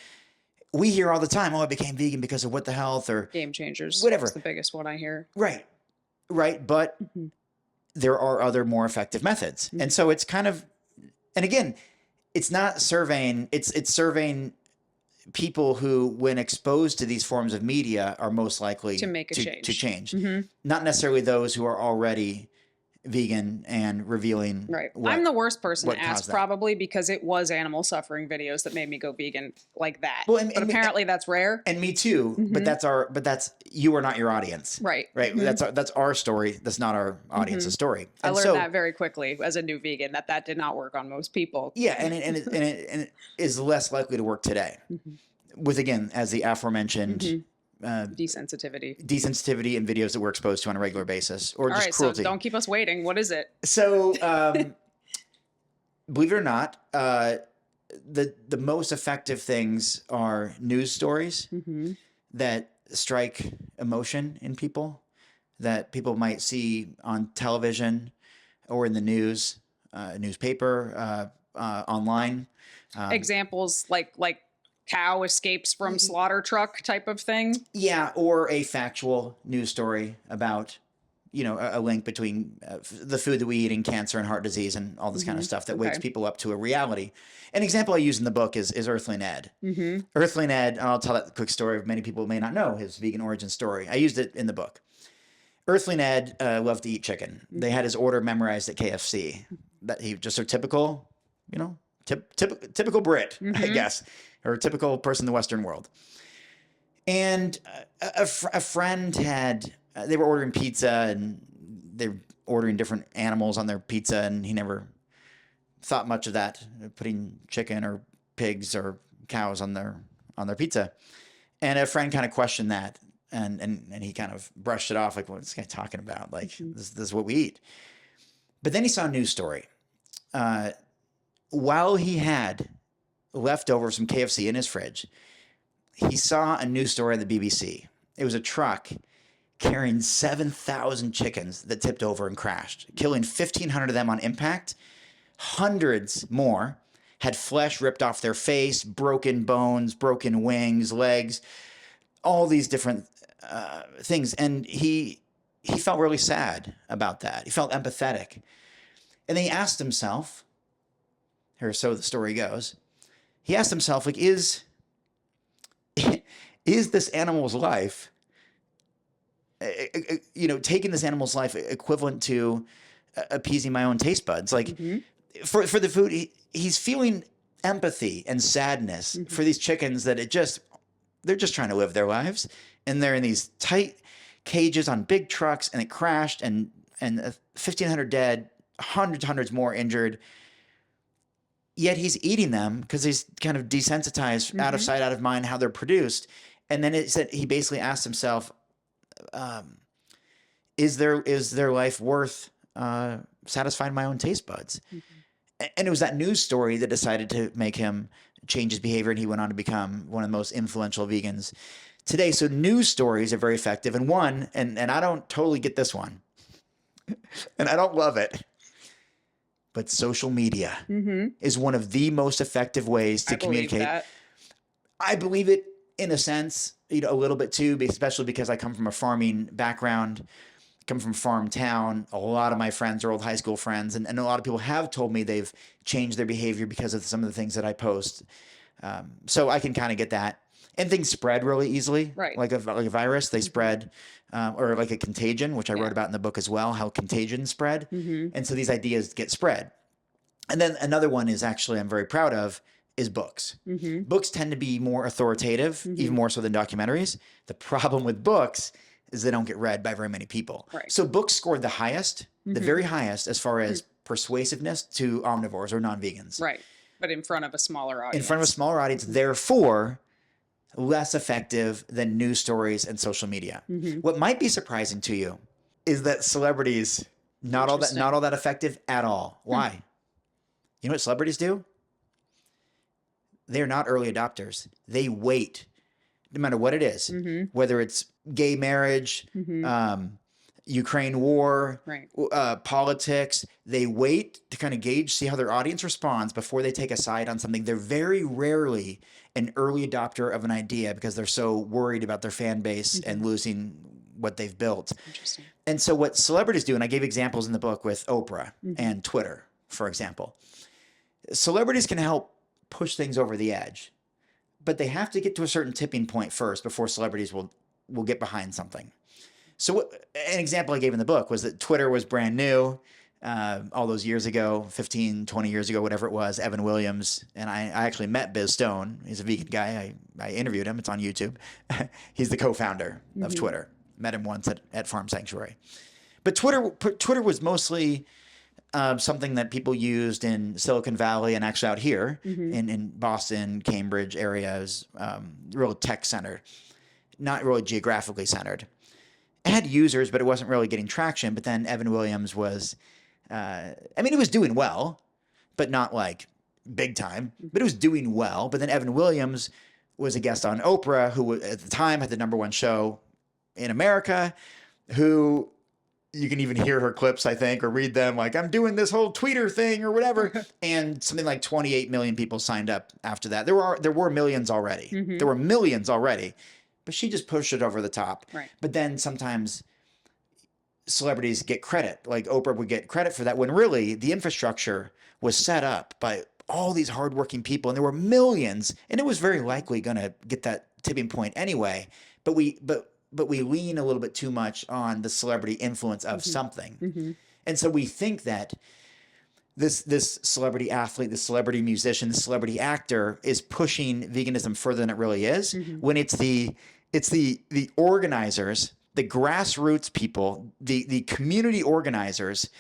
We hear all the time, "Oh, I became vegan because of What the Health," or Game Changers. Whatever. That's the biggest one I hear. Right. But there are other more effective methods. And so it's kind of, and again, it's not surveying, it's surveying people who, when exposed to these forms of media, are most likely to make a change. To change. Not necessarily those who are already vegan and revealing. Right. I'm the worst person to ask probably, because it was animal suffering videos that made me go vegan like that. Well, but apparently that's rare. And me too. But you are not your audience. Right. Right. That's our story. That's not our audience's story. And I learned that very quickly as a new vegan, that did not work on most people. Yeah. And it is less likely to work today with, again, as the aforementioned, desensitivity and videos that we're exposed to on a regular basis, or just cruelty. So don't keep us waiting. What is it? So, believe it or not, the most effective things are news stories that strike emotion in people, that people might see on television or in the news, newspaper, online. Examples like cow escapes from slaughter truck type of thing. Yeah, or a factual news story about, a link between the food that we eat and cancer and heart disease and all this kind of stuff that wakes people up to a reality. An example I use in the book is 𝐿 Ed. 𝐿 Ed, and I'll tell that quick story. Many people may not know his vegan origin story. I used it in the book. 𝐿 Ed loved to eat chicken. They had his order memorized at KFC. That he just a typical, typical Brit, I guess, or a typical person in the Western world. And a friend they were ordering pizza, and they were ordering different animals on their pizza, and he never thought much of that, putting chicken or pigs or cows on their pizza. And a friend kind of questioned that, and he kind of brushed it off, like, "What's this guy talking about? Like, this is what we eat." But then he saw a news story. While he had leftovers from KFC in his fridge, he saw a news story on the BBC. It was a truck carrying 7,000 chickens that tipped over and crashed, killing 1,500 of them on impact. Hundreds more had flesh ripped off their face, broken bones, broken wings, legs, all these different things. And he felt really sad about that. He felt empathetic. And then he asked himself, so the story goes, he asked himself, like, is this animal's life, taking this animal's life equivalent to appeasing my own taste buds? Like, for the food, he's feeling empathy and sadness for these chickens that they're just trying to live their lives, and they're in these tight cages on big trucks, and it crashed, and 1,500 dead, hundreds more injured. Yet he's eating them because he's kind of desensitized, out of sight, out of mind, how they're produced. And then it said he basically asked himself, is their life worth satisfying my own taste buds? And it was that news story that decided to make him change his behavior, and he went on to become one of the most influential vegans today. So news stories are very effective. And I don't totally get this one, and I don't love it, but social media is one of the most effective ways to communicate. That. I believe it in a sense. a little bit too, especially because I come from a farming background, come from farm town. A lot of my friends are old high school friends, and a lot of people have told me they've changed their behavior because of some of the things that I post. So I can kind of get that. And things spread really easily, Right. like a virus. They spread, or like a contagion, which I wrote about in the book as well, how contagions spread. And so these ideas get spread. And then another one is actually I'm very proud of is books. Books tend to be more authoritative, even more so than documentaries. The problem with books is they don't get read by very many people. Right. So books scored the highest, the very highest as far as persuasiveness to omnivores or non-vegans. Right. But in front of a smaller audience. In front of a smaller audience, therefore less effective than news stories and social media. What might be surprising to you is that celebrities not all that effective at all. Why? You know what celebrities do? They're not early adopters. They wait, no matter what it is, whether it's gay marriage, Ukraine war, politics. They wait to kind of gauge, see how their audience responds before they take a side on something. They're very rarely an early adopter of an idea because they're so worried about their fan base and losing what they've built. Interesting. And so what celebrities do, and I gave examples in the book with Oprah and Twitter, for example. Celebrities can help push things over the edge, but they have to get to a certain tipping point first before celebrities will get behind something. So an example I gave in the book was that Twitter was brand new all those years ago, 15, 20 years ago, whatever it was, Evan Williams. And I actually met Biz Stone. He's a vegan guy. I interviewed him. It's on YouTube. He's the co-founder of Twitter. Met him once at Farm Sanctuary. But Twitter was mostly something that people used in Silicon Valley and actually out here in Boston, Cambridge areas, real tech centered, not really geographically centered. It had users, but it wasn't really getting traction. But then Evan Williams was, he was doing well, but not like big time, but it was doing well. But then Evan Williams was a guest on Oprah, who at the time had the #1 show in America, who you can even hear her clips, I think, or read them like, I'm doing this whole tweeter thing or whatever. And something like 28 million people signed up after that. There were millions already. There were millions already. But she just pushed it over the top. Right. But then sometimes celebrities get credit. Like Oprah would get credit for that when really the infrastructure was set up by all these hardworking people. And there were millions. And it was very likely going to get that tipping point anyway. But we lean a little bit too much on the celebrity influence of something. And so we think that this celebrity athlete, the celebrity musician, the celebrity actor is pushing veganism further than it really is, when it's the organizers, the grassroots people, the community organizers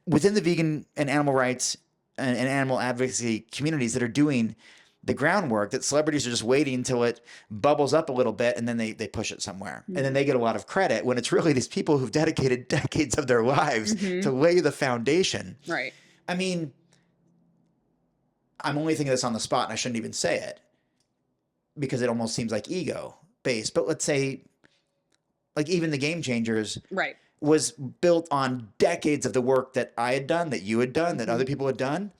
within the vegan and animal rights and animal advocacy communities that are doing the groundwork, that celebrities are just waiting until it bubbles up a little bit and then they push it somewhere. And then they get a lot of credit when it's really these people who've dedicated decades of their lives to lay the foundation. Right. I mean, I'm only thinking this on the spot and I shouldn't even say it because it almost seems like ego based. But let's say like even the Game Changers was built on decades of the work that I had done, that you had done, that other people had done.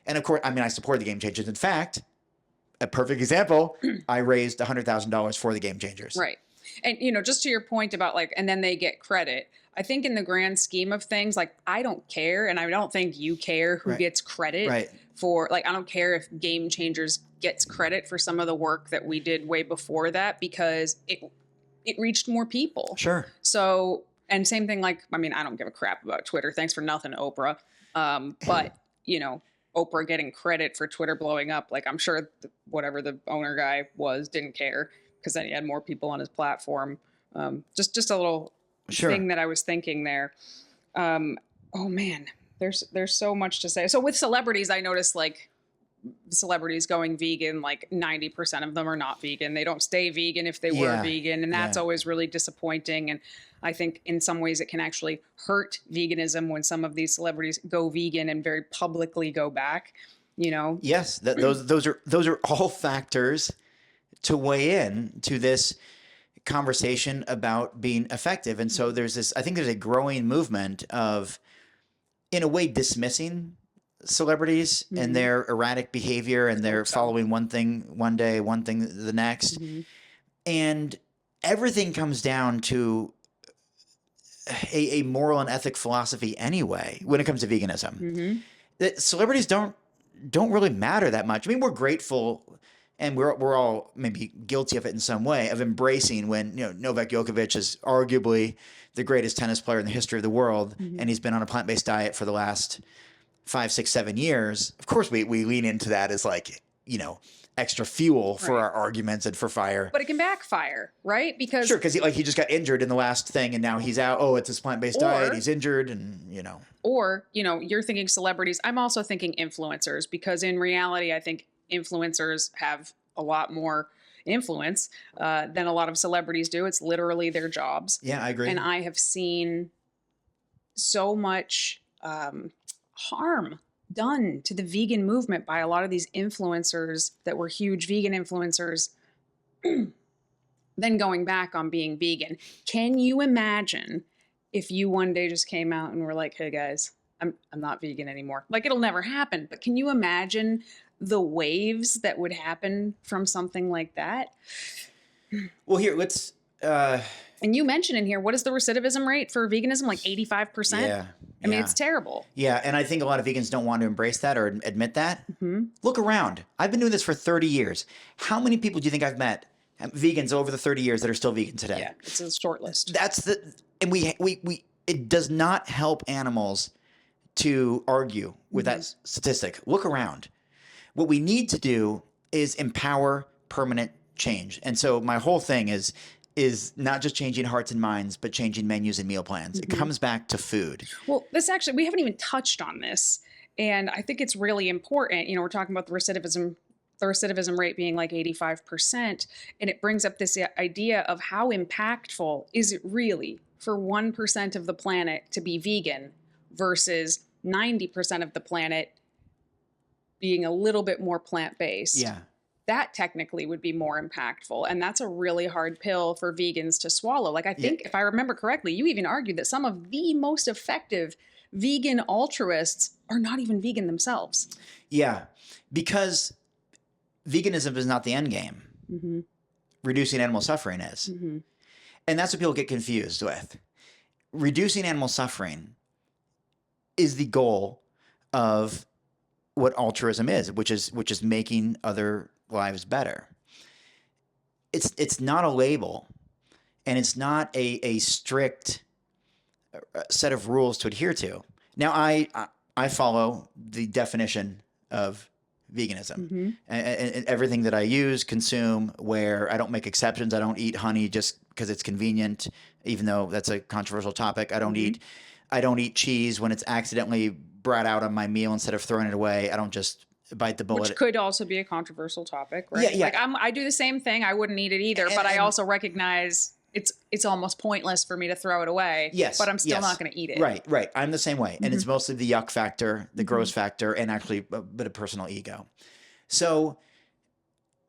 And of course, I support the Game Changers. In fact, a perfect example, I raised $100,000 for the Game Changers. Right. And, just to your point about and then they get credit. I think in the grand scheme of things, I don't care. And I don't think you care who gets credit for, I don't care if Game Changers gets credit for some of the work that we did way before that, because it reached more people. Sure. So, and same thing, I don't give a crap about Twitter. Thanks for nothing, Oprah. But, Oprah getting credit for Twitter blowing up, I'm sure whatever the owner guy was didn't care, because then he had more people on his platform. Just a little thing that I was thinking there. Oh man, there's so much to say. So with celebrities, I noticed celebrities going vegan, 90% of them are not vegan. They don't stay vegan if they were vegan. And that's always really disappointing. And I think in some ways it can actually hurt veganism when some of these celebrities go vegan and very publicly go back, Yes, those are all factors to weigh in to this conversation about being effective. And so I think there's a growing movement of, in a way, dismissing celebrities and their erratic behavior and their following one thing one day, one thing the next. And everything comes down to a moral and ethic philosophy anyway when it comes to veganism. That celebrities don't really matter that much. I mean, we're grateful, and we're all maybe guilty of it in some way, of embracing when, you know, Novak Djokovic is arguably the greatest tennis player in the history of the world, and he's been on a plant-based diet for the last 5, 6, 7 years. Of course, we lean into that as, like, you know, extra fuel for our arguments and for fire. But it can backfire, right? Because sure, because he just got injured in the last thing, and now he's out. Oh, it's his plant-based diet. He's injured, and, you know. Or, you know, you're thinking celebrities. I'm also thinking influencers, because in reality, I think influencers have a lot more influence than a lot of celebrities do. It's literally their jobs. Yeah, I agree. And I have seen so much harm done to the vegan movement by a lot of these influencers that were huge vegan influencers, then going back on being vegan. Can you imagine if you one day just came out and were like, hey guys, I'm not vegan anymore? Like, it'll never happen. But can you imagine the waves that would happen from something like that? Well, here, let's... and you mentioned in here, what is the recidivism rate for veganism? Like 85%? Yeah. I mean, it's terrible. Yeah, and I think a lot of vegans don't want to embrace that or admit that. Look around. I've been doing this for 30 years. How many people do you think I've met, vegans over the 30 years, that are still vegan today? Yeah, it's a short list. That's the... And it does not help animals to argue with that statistic. Look around. What we need to do is empower permanent change. And so my whole thing is not just changing hearts and minds, but changing menus and meal plans. It comes back to food. Well, this actually, we haven't even touched on this. And I think it's really important. You know, we're talking about the recidivism rate being like 85%. And it brings up this idea of how impactful is it really for 1% of the planet to be vegan versus 90% of the planet being a little bit more plant-based. Yeah. That technically would be more impactful. And that's a really hard pill for vegans to swallow. Like, I think, if I remember correctly, you even argued that some of the most effective vegan altruists are not even vegan themselves. Yeah, because veganism is not the end game. Reducing animal suffering is. And that's what people get confused with. Reducing animal suffering is the goal of what altruism is, which is making other lives better. It's not a label, and it's not a strict set of rules to adhere to. Now, I follow the definition of veganism, and everything that I use, consume, wear. I don't make exceptions. I don't eat honey just because it's convenient, even though that's a controversial topic. I don't eat cheese when it's accidentally brought out on my meal instead of throwing it away. I don't just bite the bullet. Which could also be a controversial topic, right? Yeah. Like, I do the same thing. I wouldn't eat it either, but I also recognize it's almost pointless for me to throw it away. Yes. But I'm still not going to eat it. Right. I'm the same way. And it's mostly the yuck factor, the gross factor, and actually a bit of personal ego. So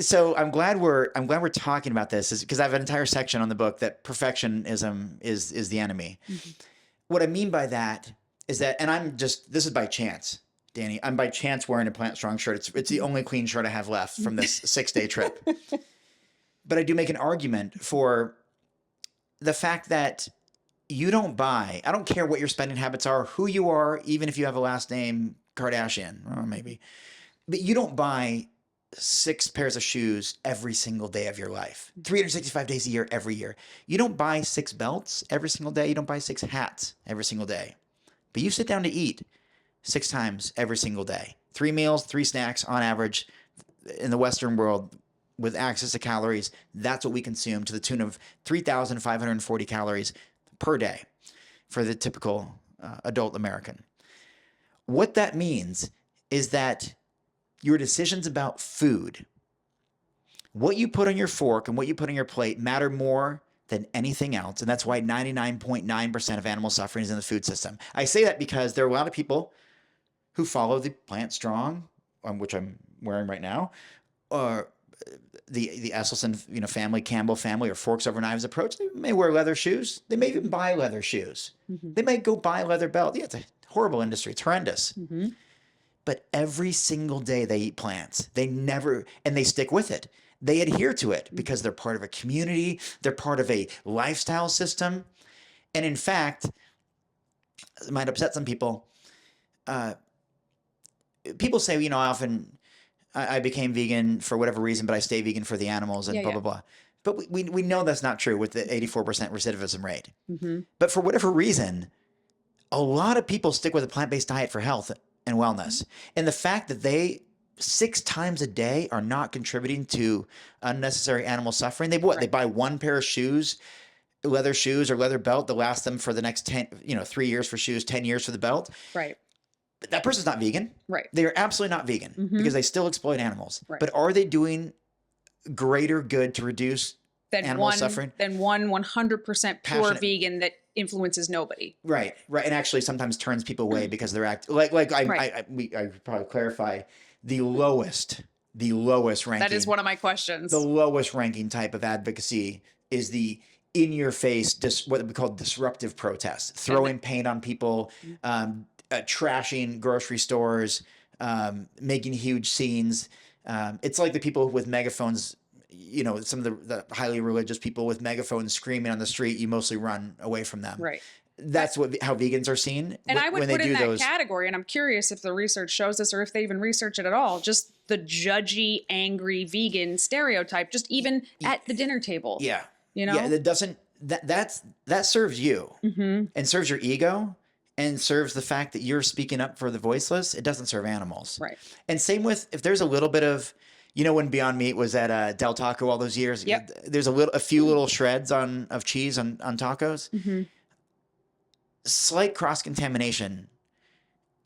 I'm glad we're talking about this, because I have an entire section on the book that perfectionism is the enemy. What I mean by that is that, and this is by chance, Dani. I'm by chance wearing a Plant Strong shirt. It's the only clean shirt I have left from this 6-day trip. But I do make an argument for the fact that you don't buy, I don't care what your spending habits are, who you are, even if you have a last name Kardashian, or maybe, but you don't buy 6 pairs of shoes every single day of your life, 365 days a year, every year. You don't buy 6 belts every single day. You don't buy 6 hats every single day. But you sit down to eat 6 times every single day. 3 meals, 3 snacks on average in the Western world with access to calories. That's what we consume, to the tune of 3,540 calories per day for the typical adult American. What that means is that your decisions about food, what you put on your fork and what you put on your plate, matter more than anything else. And that's why 99.9% of animal suffering is in the food system. I say that because there are a lot of people who follow the Plant Strong, which I'm wearing right now, or the Esselstyn family, Campbell family, or Forks Over Knives approach. They may wear leather shoes. They may even buy leather shoes. They might go buy a leather belt. Yeah, it's a horrible industry. It's horrendous. But every single day they eat plants. They never, and they stick with it. they adhere to it because they're part of a community. They're part of a lifestyle system. And in fact, it might upset some people. People say, you know, often I became vegan for whatever reason, but I stay vegan for the animals and blah, blah, blah. But we know that's not true with the 84% recidivism rate. But for whatever reason, a lot of people stick with a plant-based diet for health and wellness. And the fact that they 6 times a day are not contributing to unnecessary animal suffering. They what? They buy one pair of shoes, leather shoes or leather belt that lasts them for the next 3 years for shoes, 10 years for the belt. Right. But that person's not vegan. Right. They are absolutely not vegan because they still exploit animals. Right. But are they doing greater good to reduce animal suffering than one 100% pure vegan that influences nobody? Right. And actually sometimes turns people away because they're I probably clarify the lowest ranking. That is one of my questions. The lowest ranking type of advocacy is the in-your-face, what we call disruptive protest, throwing paint on people, trashing grocery stores, making huge scenes. It's like the people with megaphones, you know, some of the highly religious people with megaphones screaming on the street, you mostly run away from them. Right. That's how vegans are seen. And I would when put they in do that those category, and I'm curious if the research shows this or if they even research it at all, just the judgy, angry vegan stereotype, just even at the dinner table. Yeah. You know? Yeah, that serves you and serves your ego and serves the fact that you're speaking up for the voiceless. It doesn't serve animals. Right. And same with, if there's a little bit of, you know, when Beyond Meat was at Del Taco all those years, there's a few little shreds of cheese on tacos. Slight cross-contamination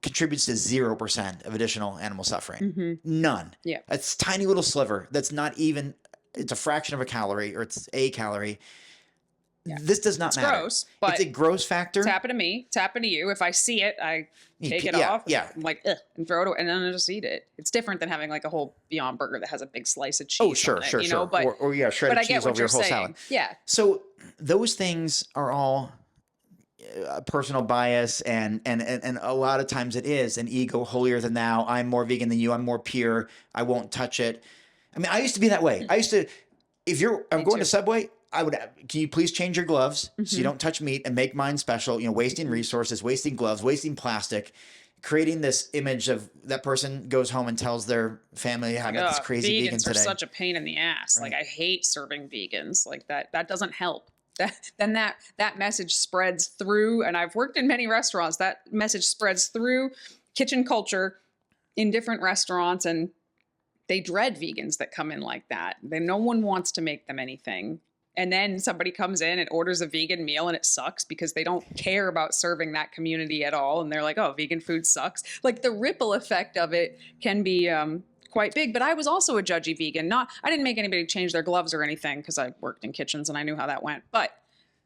contributes to 0% of additional animal suffering. None. Yeah. It's a tiny little sliver. That's not even, it's a fraction of a calorie, or it's a calorie. Yeah. This does not matter. It's gross, but it's a gross factor. It's happened to me. It's happened to you. If I see it, I take it off. Yeah. I'm like, ugh, and throw it away, and then I just eat it. It's different than having like a whole Beyond Burger that has a big slice of cheese. Oh, sure, on it, sure, you sure. know? But, or shredded cheese over your whole salad. Yeah. So those things are all personal bias, and a lot of times it is an ego, holier than thou. I'm more vegan than you. I'm more pure. I won't touch it. I mean, I used to be that way. I used to, I'm going to Subway, can you please change your gloves so you don't touch meat and make mine special, you know, wasting resources, wasting gloves, wasting plastic, creating this image of that person goes home and tells their family, I got this crazy vegan today. Vegans are such a pain in the ass. Right. Like, I hate serving vegans. Like, that doesn't help. Then that message spreads through, and I've worked in many restaurants, that message spreads through kitchen culture in different restaurants, and they dread vegans that come in like that. No one wants to make them anything. And then somebody comes in and orders a vegan meal and it sucks because they don't care about serving that community at all. And they're like, oh, vegan food sucks. Like, the ripple effect of it can be quite big. But I was also a judgy vegan. I didn't make anybody change their gloves or anything because I worked in kitchens and I knew how that went. But,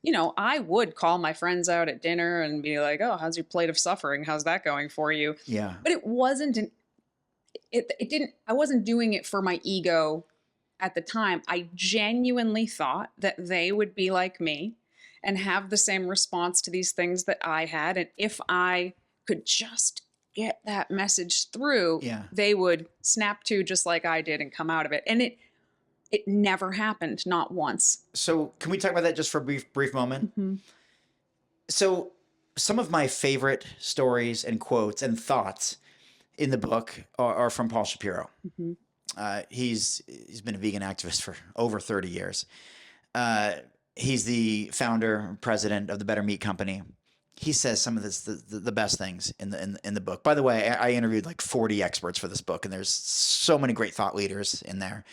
you know, I would call my friends out at dinner and be like, oh, how's your plate of suffering? How's that going for you? Yeah. But it wasn't I wasn't doing it for my ego at the time. I genuinely thought that they would be like me and have the same response to these things that I had. And if I could just get that message through, they would snap to just like I did and come out of it. And it never happened, not once. So can we talk about that just for a brief moment? So some of my favorite stories and quotes and thoughts in the book are from Paul Shapiro. He's been a vegan activist for over 30 years. He's the founder and president of the Better Meat Company. He says some of the best things in the book. By the way, I interviewed like 40 experts for this book, and there's so many great thought leaders in there,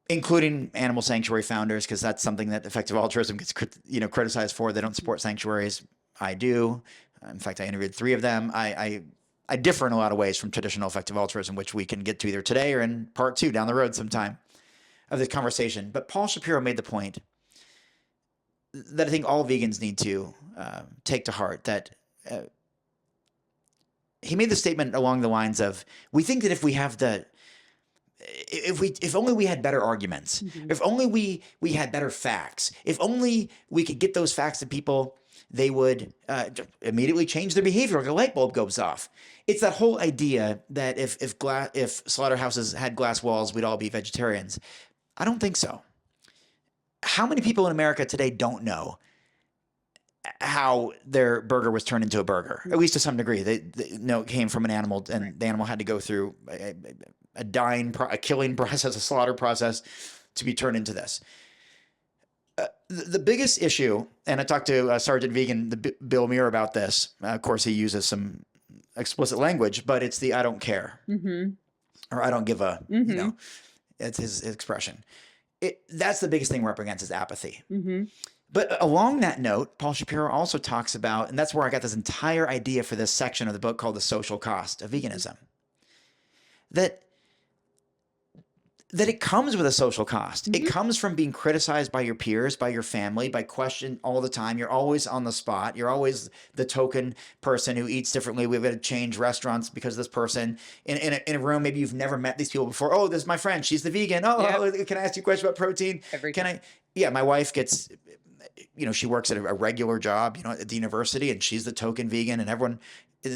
including animal sanctuary founders, because that's something that effective altruism gets criticized for. They don't support sanctuaries. I do. In fact, I interviewed 3 of them. I differ in a lot of ways from traditional effective altruism, which we can get to either today or in part 2 down the road sometime of this conversation. But Paul Shapiro made the point that I think all vegans need to take to heart, that he made the statement along the lines of, we think that if only we had better arguments, if only we had better facts, if only we could get those facts to people they would immediately change their behavior, like a light bulb goes off. It's that whole idea that if slaughterhouses had glass walls, we'd all be vegetarians. I don't think so. How many people in America today don't know how their burger was turned into a burger? At least to some degree. They know it came from an animal, and the animal had to go through a killing process, a slaughter process to be turned into this. The biggest issue, and I talked to Sergeant Vegan, Bill Muir, about this. Of course, he uses some explicit language, but it's the "I don't care" or "I don't give a," you know, it's his expression. That's the biggest thing we're up against, is apathy. But along that note, Paul Shapiro also talks about, and that's where I got this entire idea for this section of the book called The Social Cost of Veganism, that it comes with a social cost. It comes from being criticized by your peers, by your family, by questioned all the time. You're always on the spot. You're always the token person who eats differently. We've got to change restaurants because of this person. In a room, maybe you've never met these people before. Oh, this is my friend. She's the vegan. Oh, can I ask you a question about protein? Yeah, my wife gets, you know, she works at a regular job, you know, at the university, and she's the token vegan, and everyone,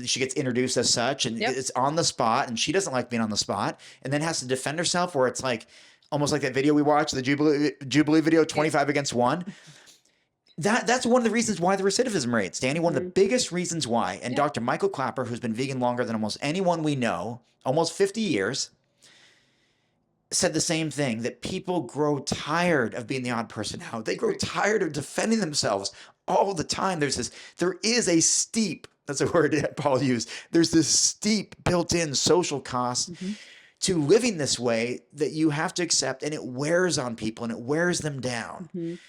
she gets introduced as such, and it's on the spot, and she doesn't like being on the spot, and then has to defend herself, where it's like almost like that video we watched, the Jubilee video, 25 against 1. That's one of the reasons why the recidivism rates, Dani, one of the biggest reasons why. And Dr. Michael Clapper, who's been vegan longer than almost anyone we know, almost 50 years, said the same thing, that people grow tired of being the odd person out. They grow tired of defending themselves all the time. There is a steep, that's a word that Paul used, there's this steep built-in social cost to living this way that you have to accept, and it wears on people and it wears them down.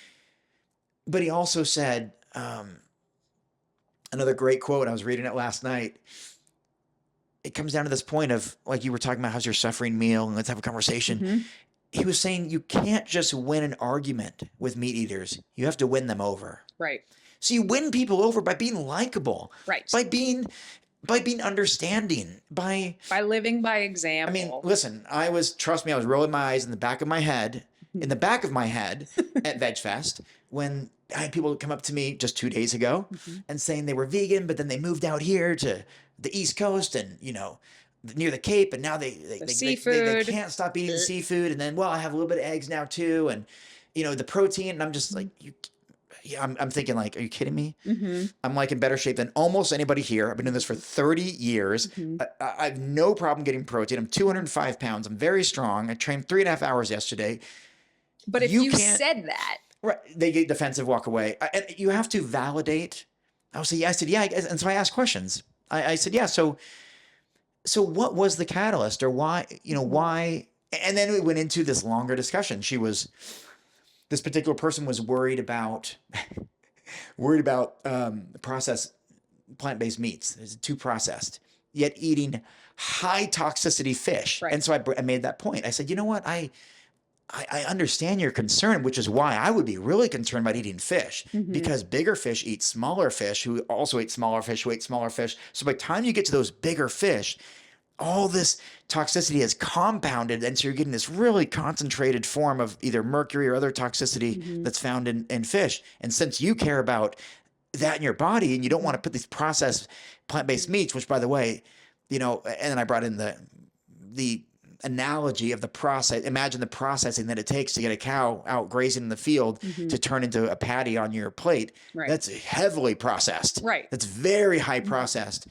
But he also said, another great quote, I was reading it last night, it comes down to this point of, like you were talking about, how's your suffering meal, and let's have a conversation. He was saying you can't just win an argument with meat eaters. You have to win them over. Right. So you win people over by being likable. Right. By being understanding. By living by example. I mean, listen, trust me, I was rolling my eyes in the back of my head at VegFest when I had people come up to me just 2 days ago and saying they were vegan, but then they moved out here to the East Coast and, you know, near the Cape, and now they can't stop eating the seafood. And then, well, I have a little bit of eggs now too, and, you know, the protein. And I'm just like, I'm thinking, like, are you kidding me? I'm like in better shape than almost anybody here. I've been doing this for 30 years. I have no problem getting protein. I'm 205 pounds. I'm very strong. I trained 3.5 hours yesterday. But if you said that, right, they get defensive, walk away. And you have to validate. I would say, yeah. I said, yeah. And so I asked questions. I said, yeah. So what was the catalyst, or why, you know, why? And then we went into this longer discussion. This particular person was worried about processed plant-based meats. It's too processed, yet eating high toxicity fish. Right. And so I made that point. I said, you know what? I understand your concern, which is why I would be really concerned about eating fish, because bigger fish eat smaller fish, who also eat smaller fish, who eat smaller fish. So by the time you get to those bigger fish, all this toxicity is compounded, and so you're getting this really concentrated form of either mercury or other toxicity that's found in fish. And since you care about that in your body, and you don't want to put these processed plant-based meats, which, by the way, you know, and then I brought in the analogy of the process. Imagine the processing that it takes to get a cow out grazing in the field to turn into a patty on your plate. Right. That's heavily processed. Right. That's very high processed.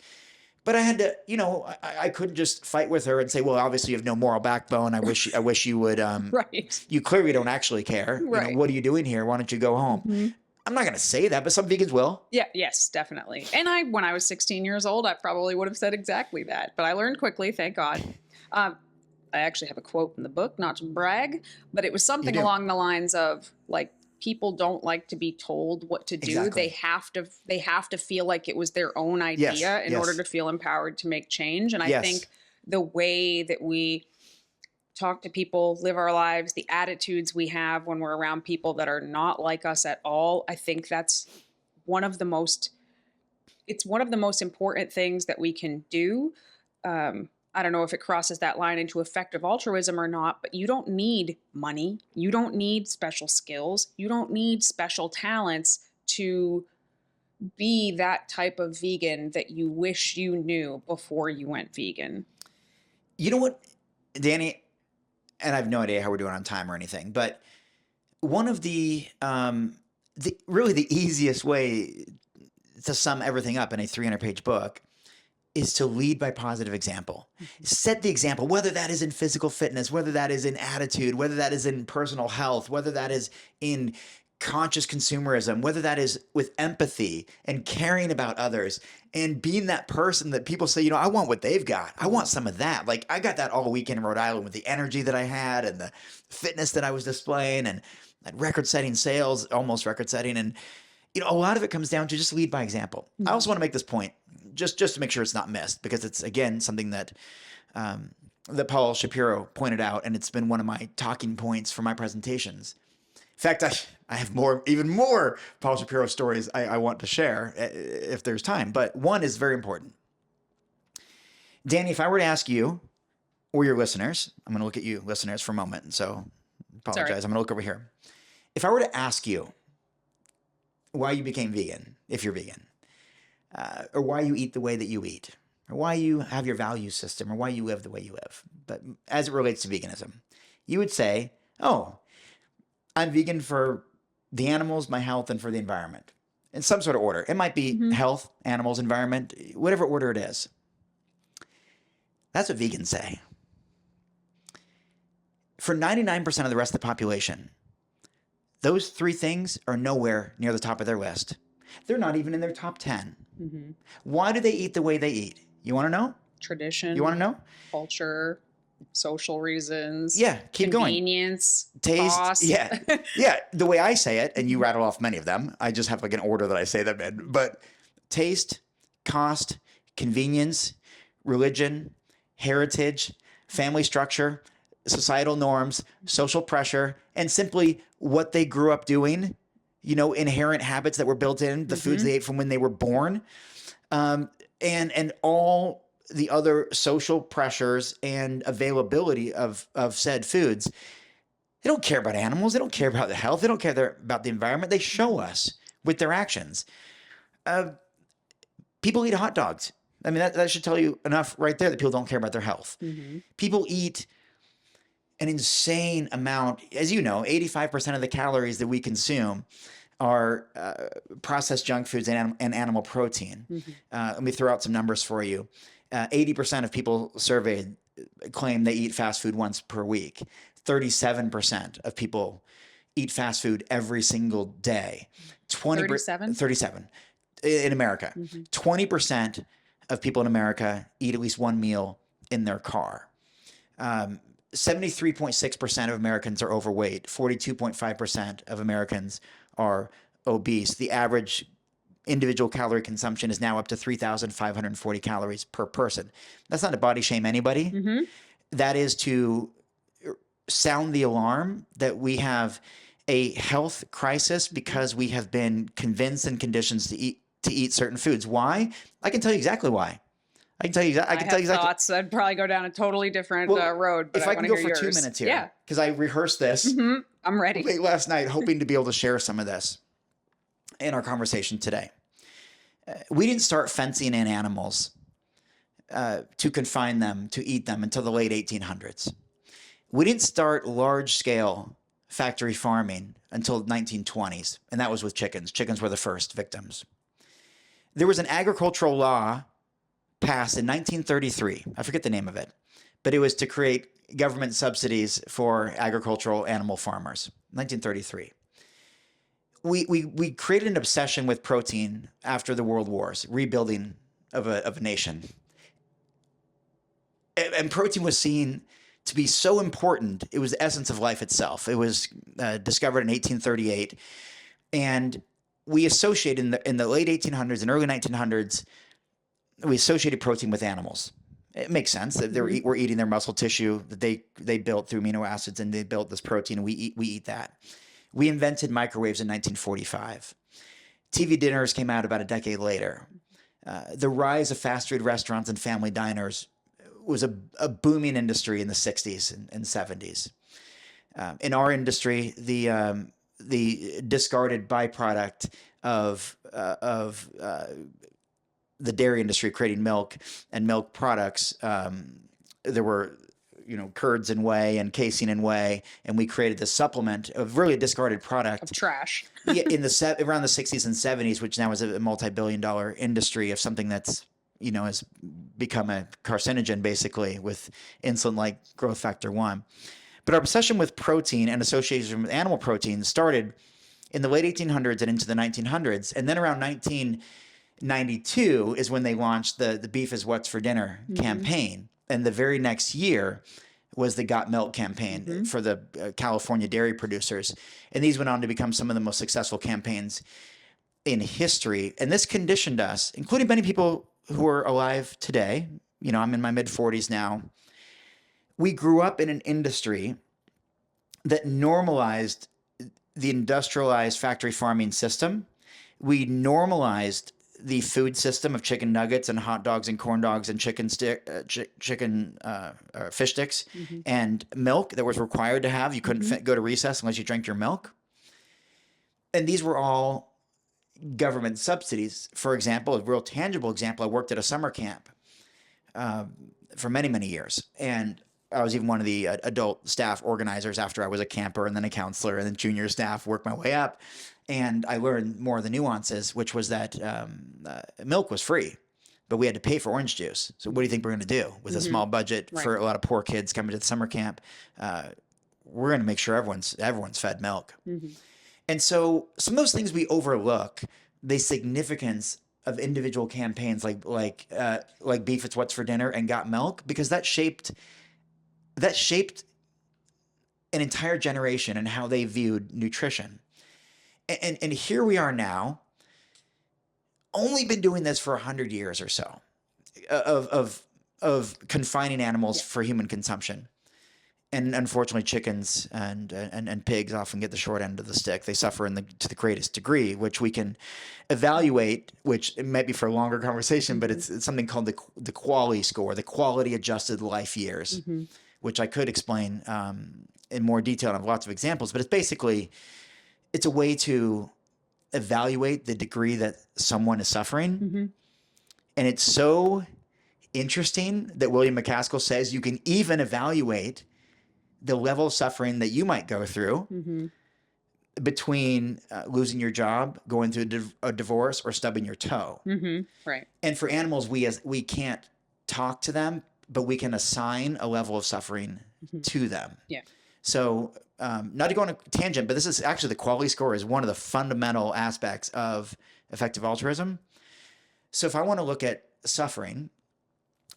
But I had to, you know, I couldn't just fight with her and say, well, obviously you have no moral backbone. I wish you would. Right. You clearly don't actually care. Right. You know, what are you doing here? Why don't you go home? I'm not going to say that, but some vegans will. Yeah. Yes, definitely. And when I was 16 years old, I probably would have said exactly that. But I learned quickly, thank God. I actually have a quote in the book, not to brag, but it was something along the lines of, like, people don't like to be told what to do. Exactly. They have to feel like it was their own idea in order to feel empowered to make change. And I think the way that we talk to people, live our lives, the attitudes we have when we're around people that are not like us at all, I think that's one of the most important things that we can do. I don't know if it crosses that line into effective altruism or not, but you don't need money. You don't need special skills. You don't need special talents to be that type of vegan that you wish you knew before you went vegan? You know what, Dani, and I have no idea how we're doing on time or anything, but one of the really the easiest way to sum everything up in a 300-page book is to lead by positive example. Set the example, whether that is in physical fitness, whether that is in attitude, whether that is in personal health, whether that is in conscious consumerism, whether that is with empathy and caring about others and being that person that people say, you know, I want what they've got. I want some of that. Like I got that all weekend in Rhode Island with the energy that I had and the fitness that I was displaying and record-setting sales, almost record-setting. And, you know, a lot of it comes down to just lead by example. I also want to make this point just to make sure it's not missed, because it's, again, something that that Paul Shapiro pointed out, and it's been one of my talking points for my presentations. In fact, I have even more Paul Shapiro stories I want to share if there's time, but one is very important. Dani, if I were to ask you or your listeners, I'm going to look at you listeners for a moment, so apologize. Sorry. I'm going to look over here. If I were to ask you why you became vegan, if you're vegan, or why you eat the way that you eat, or why you have your value system, or why you live the way you live, but as it relates to veganism, you would say, oh, I'm vegan for the animals, my health, and for the environment. In some sort of order. It might be health, animals, environment, whatever order it is. That's what vegans say. For 99% of the rest of the population, those three things are nowhere near the top of their list. They're not even in their top 10. Why do they eat the way they eat? You want to know? Tradition. You want to know? Culture, social reasons. Yeah, keep going. Convenience, Taste. cost. Yeah. Yeah. The way I say it, and you rattle off many of them, I just have like an order that I say them in, but taste, cost, convenience, religion, heritage, family structure, societal norms, social pressure, and simply what they grew up doing, you know, inherent habits that were built in, the foods they ate from when they were born, and all the other social pressures and availability of said foods. They don't care about animals. They don't care about the health. They don't care about the environment. They show us with their actions. People eat hot dogs. I mean, that should tell you enough right there that people don't care about their health. People eat an insane amount. As you know, 85% of the calories that we consume are processed junk foods and animal protein. Let me throw out some numbers for you. 80% of people surveyed claim they eat fast food once per week. 37% of people eat fast food every single day. 37 in America. 20% of people in America eat at least one meal in their car. 73.6% of Americans are overweight. 42.5% of Americans are obese. The average individual calorie consumption is now up to 3,540 calories per person. That's not to body shame anybody. That is to sound the alarm that we have a health crisis because we have been convinced and conditioned to eat certain foods. Why? I can tell you exactly why. I can tell you exactly. Thoughts. I'd probably go down a totally different road. But if I can go for 2 minutes here, because I rehearsed this. I'm ready. Late last night, hoping to be able to share some of this in our conversation today. We didn't start fencing in animals to confine them, to eat them until the late 1800s. We didn't start large-scale factory farming until the 1920s, and that was with chickens. Chickens were the first victims. There was an agricultural law passed in 1933. I forget the name of it, but it was to create government subsidies for agricultural animal farmers. 1933. We created an obsession with protein after the World Wars, rebuilding of a nation. And protein was seen to be so important. It was the essence of life itself. It was discovered in 1838. And we associated in the late 1800s and early 1900s, we associated protein with animals. It makes sense that we're eating their muscle tissue that they built through amino acids, and they built this protein, and we eat that. We invented microwaves in 1945. TV dinners came out about a decade later. The rise of fast food restaurants and family diners was a booming industry in the 60s and 70s. In our industry, the discarded byproduct of the dairy industry creating milk and milk products. There were, curds and whey and casein and whey, and we created this supplement of really a discarded product Of trash. yeah, around the 60s and 70s, which now is a multi-billion-dollar industry of something that's has become a carcinogen basically with insulin-like growth factor 1. But our obsession with protein and association with animal protein started in the late 1800s and into the 1900s, and then around 1992 is when they launched the Beef is What's for Dinner campaign. And the very next year was the Got Milk campaign for the California dairy producers. And these went on to become some of the most successful campaigns in history. And this conditioned us, including many people who are alive today. I'm in my mid-40s now. We grew up in an industry that normalized the industrialized factory farming system. We normalized the food system of chicken nuggets and hot dogs and corn dogs and fish sticks and milk that was required to have. You couldn't go to recess unless you drank your milk. And these were all government subsidies. For example, a real tangible example, I worked at a summer camp for many, many years. And I was even one of the adult staff organizers after I was a camper and then a counselor and then junior staff, worked my way up. And I learned more of the nuances, which was that milk was free, but we had to pay for orange juice. So what do you think we're going to do with a small budget for a lot of poor kids coming to the summer camp? We're going to make sure everyone's fed milk. And so some of those things we overlook, the significance of individual campaigns like Beef It's What's for Dinner and Got Milk, because that shaped an entire generation and how they viewed nutrition. And here we are now, only been doing this for 100 years or so, of confining animals for human consumption. And unfortunately, chickens and pigs often get the short end of the stick. They suffer to the greatest degree, which we can evaluate, which it might be for a longer conversation, but it's something called the 𝐃𝐨 score, the quality adjusted life years, which I could explain in more detail. And I have lots of examples, but it's a way to evaluate the degree that someone is suffering. And it's so interesting that William McCaskill says you can even evaluate the level of suffering that you might go through between losing your job, going through a divorce, or stubbing your toe. Right. And for animals, we can't talk to them, but we can assign a level of suffering to them. Yeah. So not to go on a tangent, but this is actually the 𝐃𝐨 score is one of the fundamental aspects of effective altruism. So if I want to look at suffering,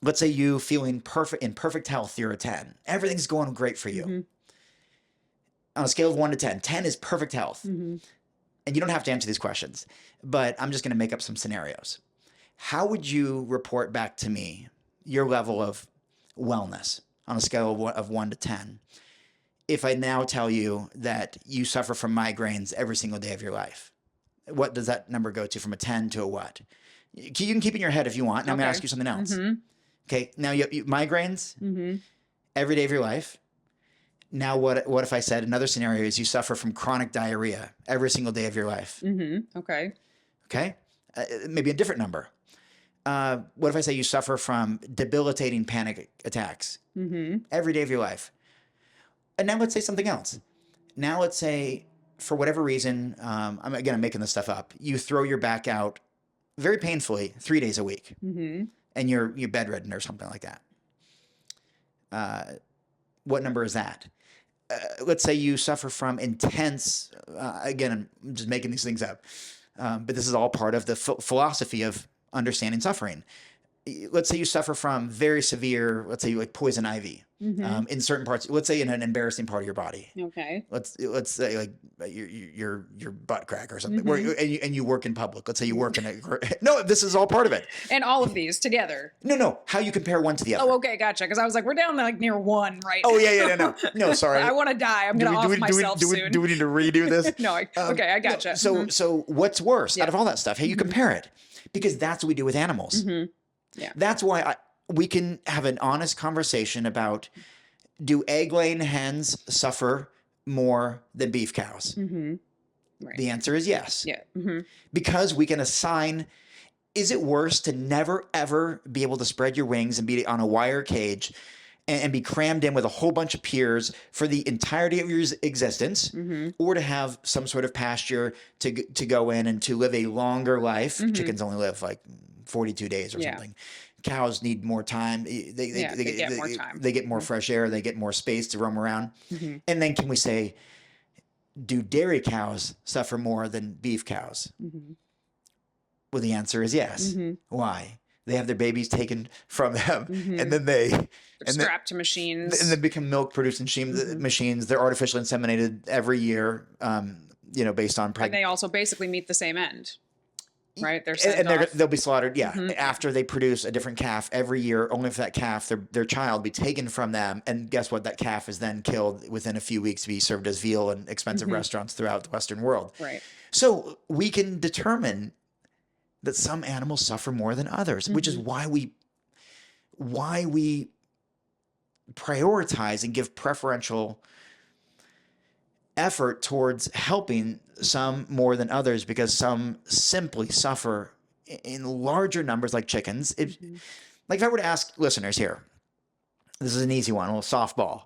let's say you feeling in perfect health, you're a 10. Everything's going great for you. On a scale of 1 to 10, 10 is perfect health. And you don't have to answer these questions, but I'm just going to make up some scenarios. How would you report back to me your level of wellness on a scale of 1 to 10? If I now tell you that you suffer from migraines every single day of your life, what does that number go to from a 10 to a what? You can keep it in your head if you want. Now I'm going to ask you something else. Okay. Now you migraines every day of your life. Now what if I said another scenario is you suffer from chronic diarrhea every single day of your life? Okay. Okay. Maybe a different number. What if I say you suffer from debilitating panic attacks every day of your life? And now let's say something else. Now let's say, for whatever reason, I'm making this stuff up. You throw your back out very painfully 3 days a week, and you're bedridden or something like that. What number is that? Let's say you suffer from intense. Again, I'm just making these things up, but this is all part of the philosophy of understanding suffering. Let's say you suffer from very severe, let's say like poison ivy in certain parts. Let's say in an embarrassing part of your body. Okay. Let's say like your butt crack or something. And you work in public. Let's say you work in a no. This is all part of it. And all of these together. No. How you compare one to the other? Oh, okay, gotcha. Because I was like, we're down like near 1, right? Oh yeah. No. Sorry. I want to die. I'm gonna off myself soon. Do we need to redo this? No. Okay, I gotcha. So what's worse out of all that stuff? How you compare it? Because that's what we do with animals. Yeah. That's why we can have an honest conversation about, do egg-laying hens suffer more than beef cows? Right. The answer is yes. Yeah. Because we can assign, is it worse to never, ever be able to spread your wings and be on a wire cage and be crammed in with a whole bunch of peers for the entirety of your existence, or to have some sort of pasture to go in and to live a longer life? Chickens only live like 42 days or something. Cows need more time. They get more time. They get more fresh air. They get more space to roam around. And then can we say, do dairy cows suffer more than beef cows? Well, the answer is yes. Why? They have their babies taken from them, and then they're strapped to machines, and then become milk producing machines. They're artificially inseminated every year, based on pregnancy. And they also basically meet the same end, right? They'll be slaughtered. Yeah, after they produce a different calf every year, only for that calf, their child be taken from them, and guess what? That calf is then killed within a few weeks to be served as veal in expensive restaurants throughout the Western world. Right. So we can determine that some animals suffer more than others, which is why we prioritize and give preferential effort towards helping some more than others, because some simply suffer in larger numbers, like chickens. Like if I were to ask listeners here, this is an easy one, a little softball.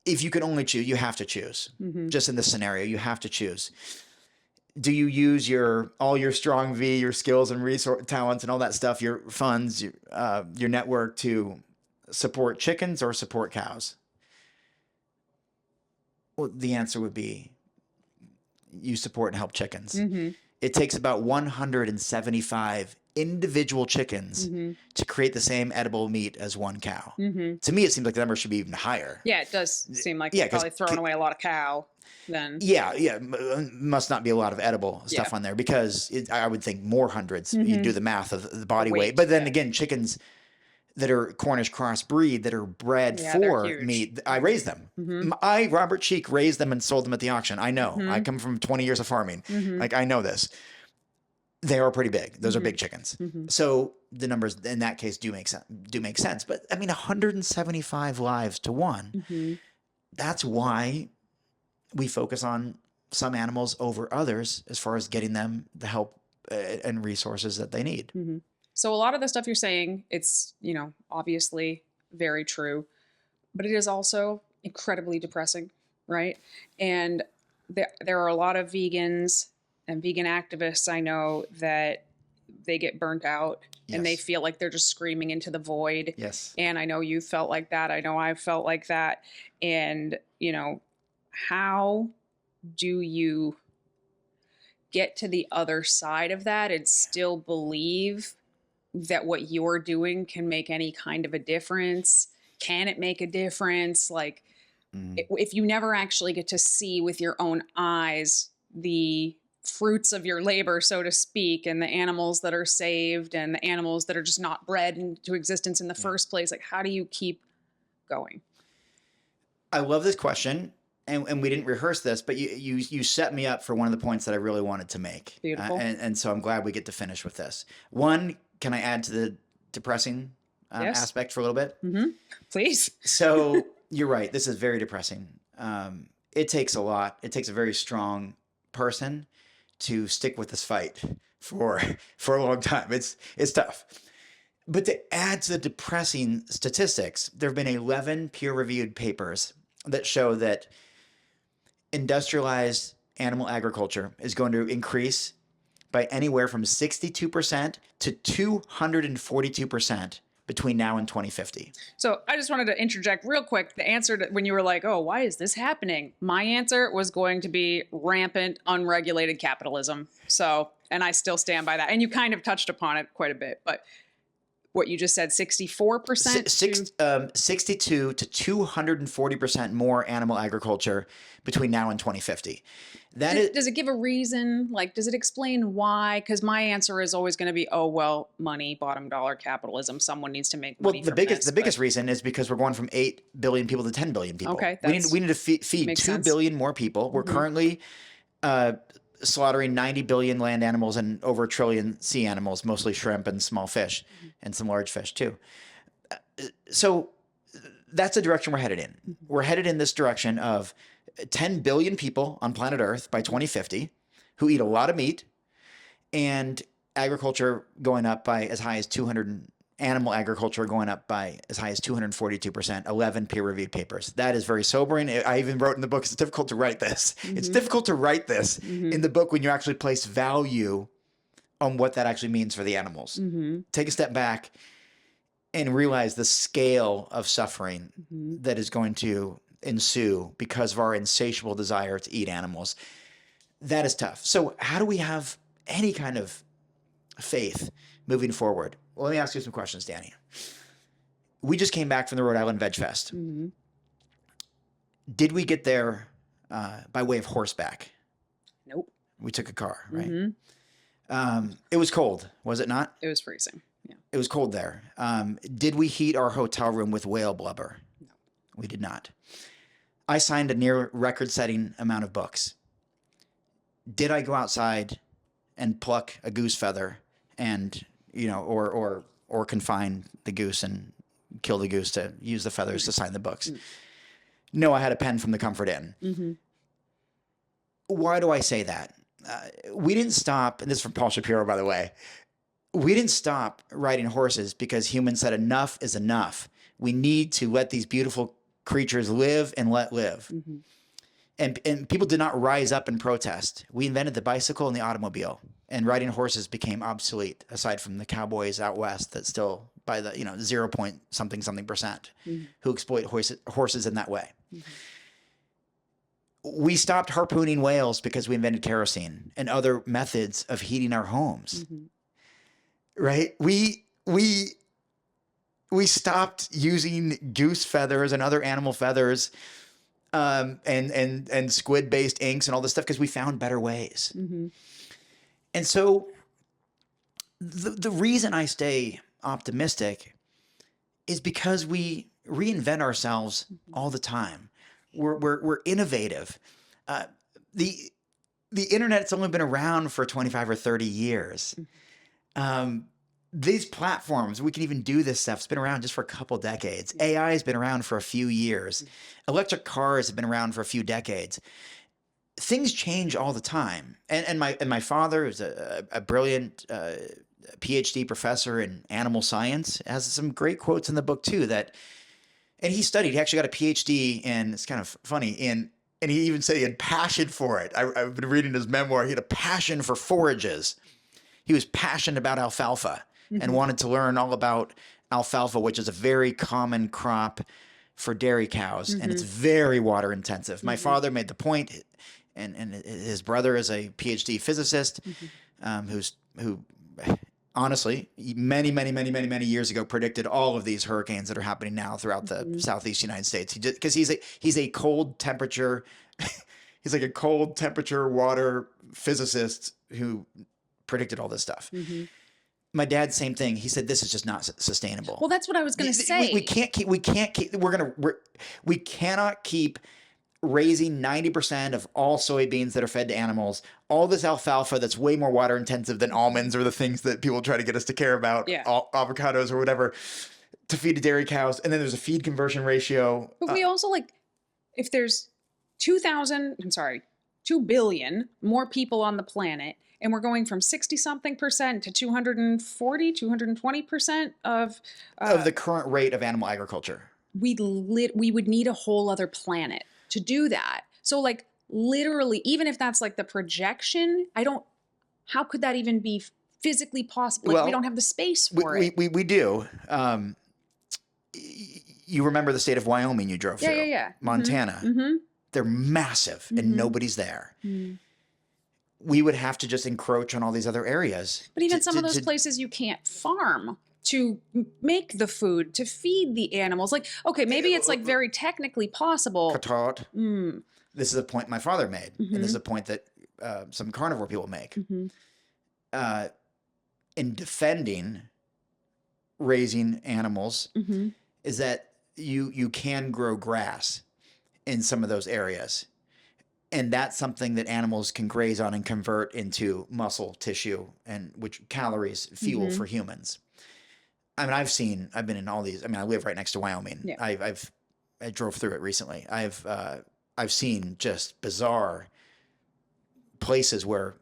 If you could only choose, you have to choose. Just in this scenario, you have to choose. Do you use all your strong V, your skills and resource talents and all that stuff, your funds, your network to support chickens or support cows? Well, the answer would be you support and help chickens. It takes about 175 individual chickens to create the same edible meat as one cow. To me, it seems like the number should be even higher. Yeah, it does seem like you're probably throwing away a lot of cow. Then Must not be a lot of edible stuff on there, because I would think more hundreds. You do the math of the body weight. But then again, chickens that are Cornish crossbreed, that are bred for meat, I raise them. I, Robert Cheeke, raised them and sold them at the auction. I know. I come from 20 years of farming. Like, I know this. They are pretty big. Those are big chickens. So the numbers in that case do make sense. But I mean, 175 lives to one. That's why we focus on some animals over others as far as getting them the help and resources that they need. So a lot of the stuff you're saying, it's, obviously very true, but it is also incredibly depressing, right? And there are a lot of vegans and vegan activists I know that they get burnt out and they feel like they're just screaming into the void. Yes. And I know you felt like that. I know I've felt like that. And, how do you get to the other side of that and still believe that what you're doing can make any kind of a difference? Can it make a difference? Like, if you never actually get to see with your own eyes the fruits of your labor, so to speak, and the animals that are saved and the animals that are just not bred into existence in the first place, like, how do you keep going? I love this question. And we didn't rehearse this, but you set me up for one of the points that I really wanted to make. Beautiful. And so I'm glad we get to finish with this. One, can I add to the depressing aspect for a little bit? Please. So you're right. This is very depressing. It takes a lot. It takes a very strong person to stick with this fight for a long time. It's tough. But to add to the depressing statistics, there have been 11 peer-reviewed papers that show that industrialized animal agriculture is going to increase by anywhere from 62% to 242% between now and 2050. So I just wanted to interject real quick. The answer to when you were like, oh, why is this happening? My answer was going to be rampant, unregulated capitalism. So, and I still stand by that. And you kind of touched upon it quite a bit, but what you just said, 64%? 62 to 240% more animal agriculture between now and 2050. Does it give a reason? Like, does it explain why? Because my answer is always going to be, oh, well, money, bottom dollar capitalism. Someone needs to make money. Well, the biggest reason is because we're going from 8 billion people to 10 billion people. Okay, we need to feed 2 billion more people. We're currently slaughtering 90 billion land animals and over 1 trillion sea animals, mostly shrimp and small fish, and some large fish too. So that's the direction we're headed in. We're headed in this direction of 10 billion people on planet Earth by 2050 who eat a lot of meat, and agriculture going up by as high as 200, animal agriculture going up by as high as 242%, 11 peer-reviewed papers. That is very sobering. I even wrote in the book, it's difficult to write this. It's difficult to write this in the book when you actually place value on what that actually means for the animals. Take a step back and realize the scale of suffering that is going to ensue because of our insatiable desire to eat animals. That is tough. So how do we have any kind of faith moving forward? Well, let me ask you some questions, Dani. We just came back from the Rhode Island Veg Fest. Did we get there by way of horseback? Nope. We took a car, right? It was cold, was it not? It was freezing. Yeah. It was cold there. Did we heat our hotel room with whale blubber? No. We did not. I signed a near record-setting amount of books. Did I go outside and pluck a goose feather and, you know, or confine the goose and kill the goose to use the feathers to sign the books? No, I had a pen from the Comfort Inn. Why do I say that? We didn't stop, and this is from Paul Shapiro, by the way. We didn't stop riding horses because humans said enough is enough. We need to let these beautiful creatures live and let live. And people did not rise up and protest. We invented the bicycle and the automobile, and riding horses became obsolete, aside from the cowboys out west that still, by the 0 point something percent, who exploit horses in that way. We stopped harpooning whales because we invented kerosene and other methods of heating our homes. Right? We stopped using goose feathers and other animal feathers and squid-based inks and all this stuff because we found better ways. And so the reason I stay optimistic is because we reinvent ourselves all the time. We're innovative. The internet's only been around for 25 or 30 years. These platforms, we can even do this stuff. It's been around just for a couple decades. AI has been around for a few years. Electric cars have been around for a few decades. Things change all the time. And my father is a brilliant PhD professor in animal science, has some great quotes in the book too and he actually got a PhD in, it's kind of funny, and he even said he had passion for it. I've been reading his memoir. He had a passion for forages. He was passionate about alfalfa and wanted to learn all about alfalfa, which is a very common crop for dairy cows, and it's very water intensive. My father made the point, and his brother is a PhD physicist who honestly, many years ago predicted all of these hurricanes that are happening now throughout the southeast United States. Because he's a cold temperature, he's like a cold temperature water physicist who predicted all this stuff. My dad, same thing. He said, this is just not sustainable. Well, that's what I was going to say. We cannot keep raising 90% of all soybeans that are fed to animals, all this alfalfa that's way more water intensive than almonds or the things that people try to get us to care about, avocados or whatever, to feed to dairy cows. And then there's a feed conversion ratio. But we also, if there's 2 billion more people on the planet, and we're going from 60-something% to 240, 220% of the current rate of animal agriculture. We would need a whole other planet to do that. So literally, even if that's the projection, how could that even be physically possible? We don't have the space for it. We do. You remember the state of Wyoming you drove through? Yeah. Montana. They're massive and nobody's there. We would have to just encroach on all these other areas. But even some of those places you can't farm to make the food, to feed the animals. Okay, maybe it's very technically possible. This is a point my father made. And this is a point that some carnivore people make. In defending raising animals is that you can grow grass in some of those areas. And that's something that animals can graze on and convert into muscle tissue, and which calories, fuel for humans. I mean, I've been in all these. I mean, I live right next to Wyoming. Yeah. I drove through it recently. I've I've seen just bizarre places where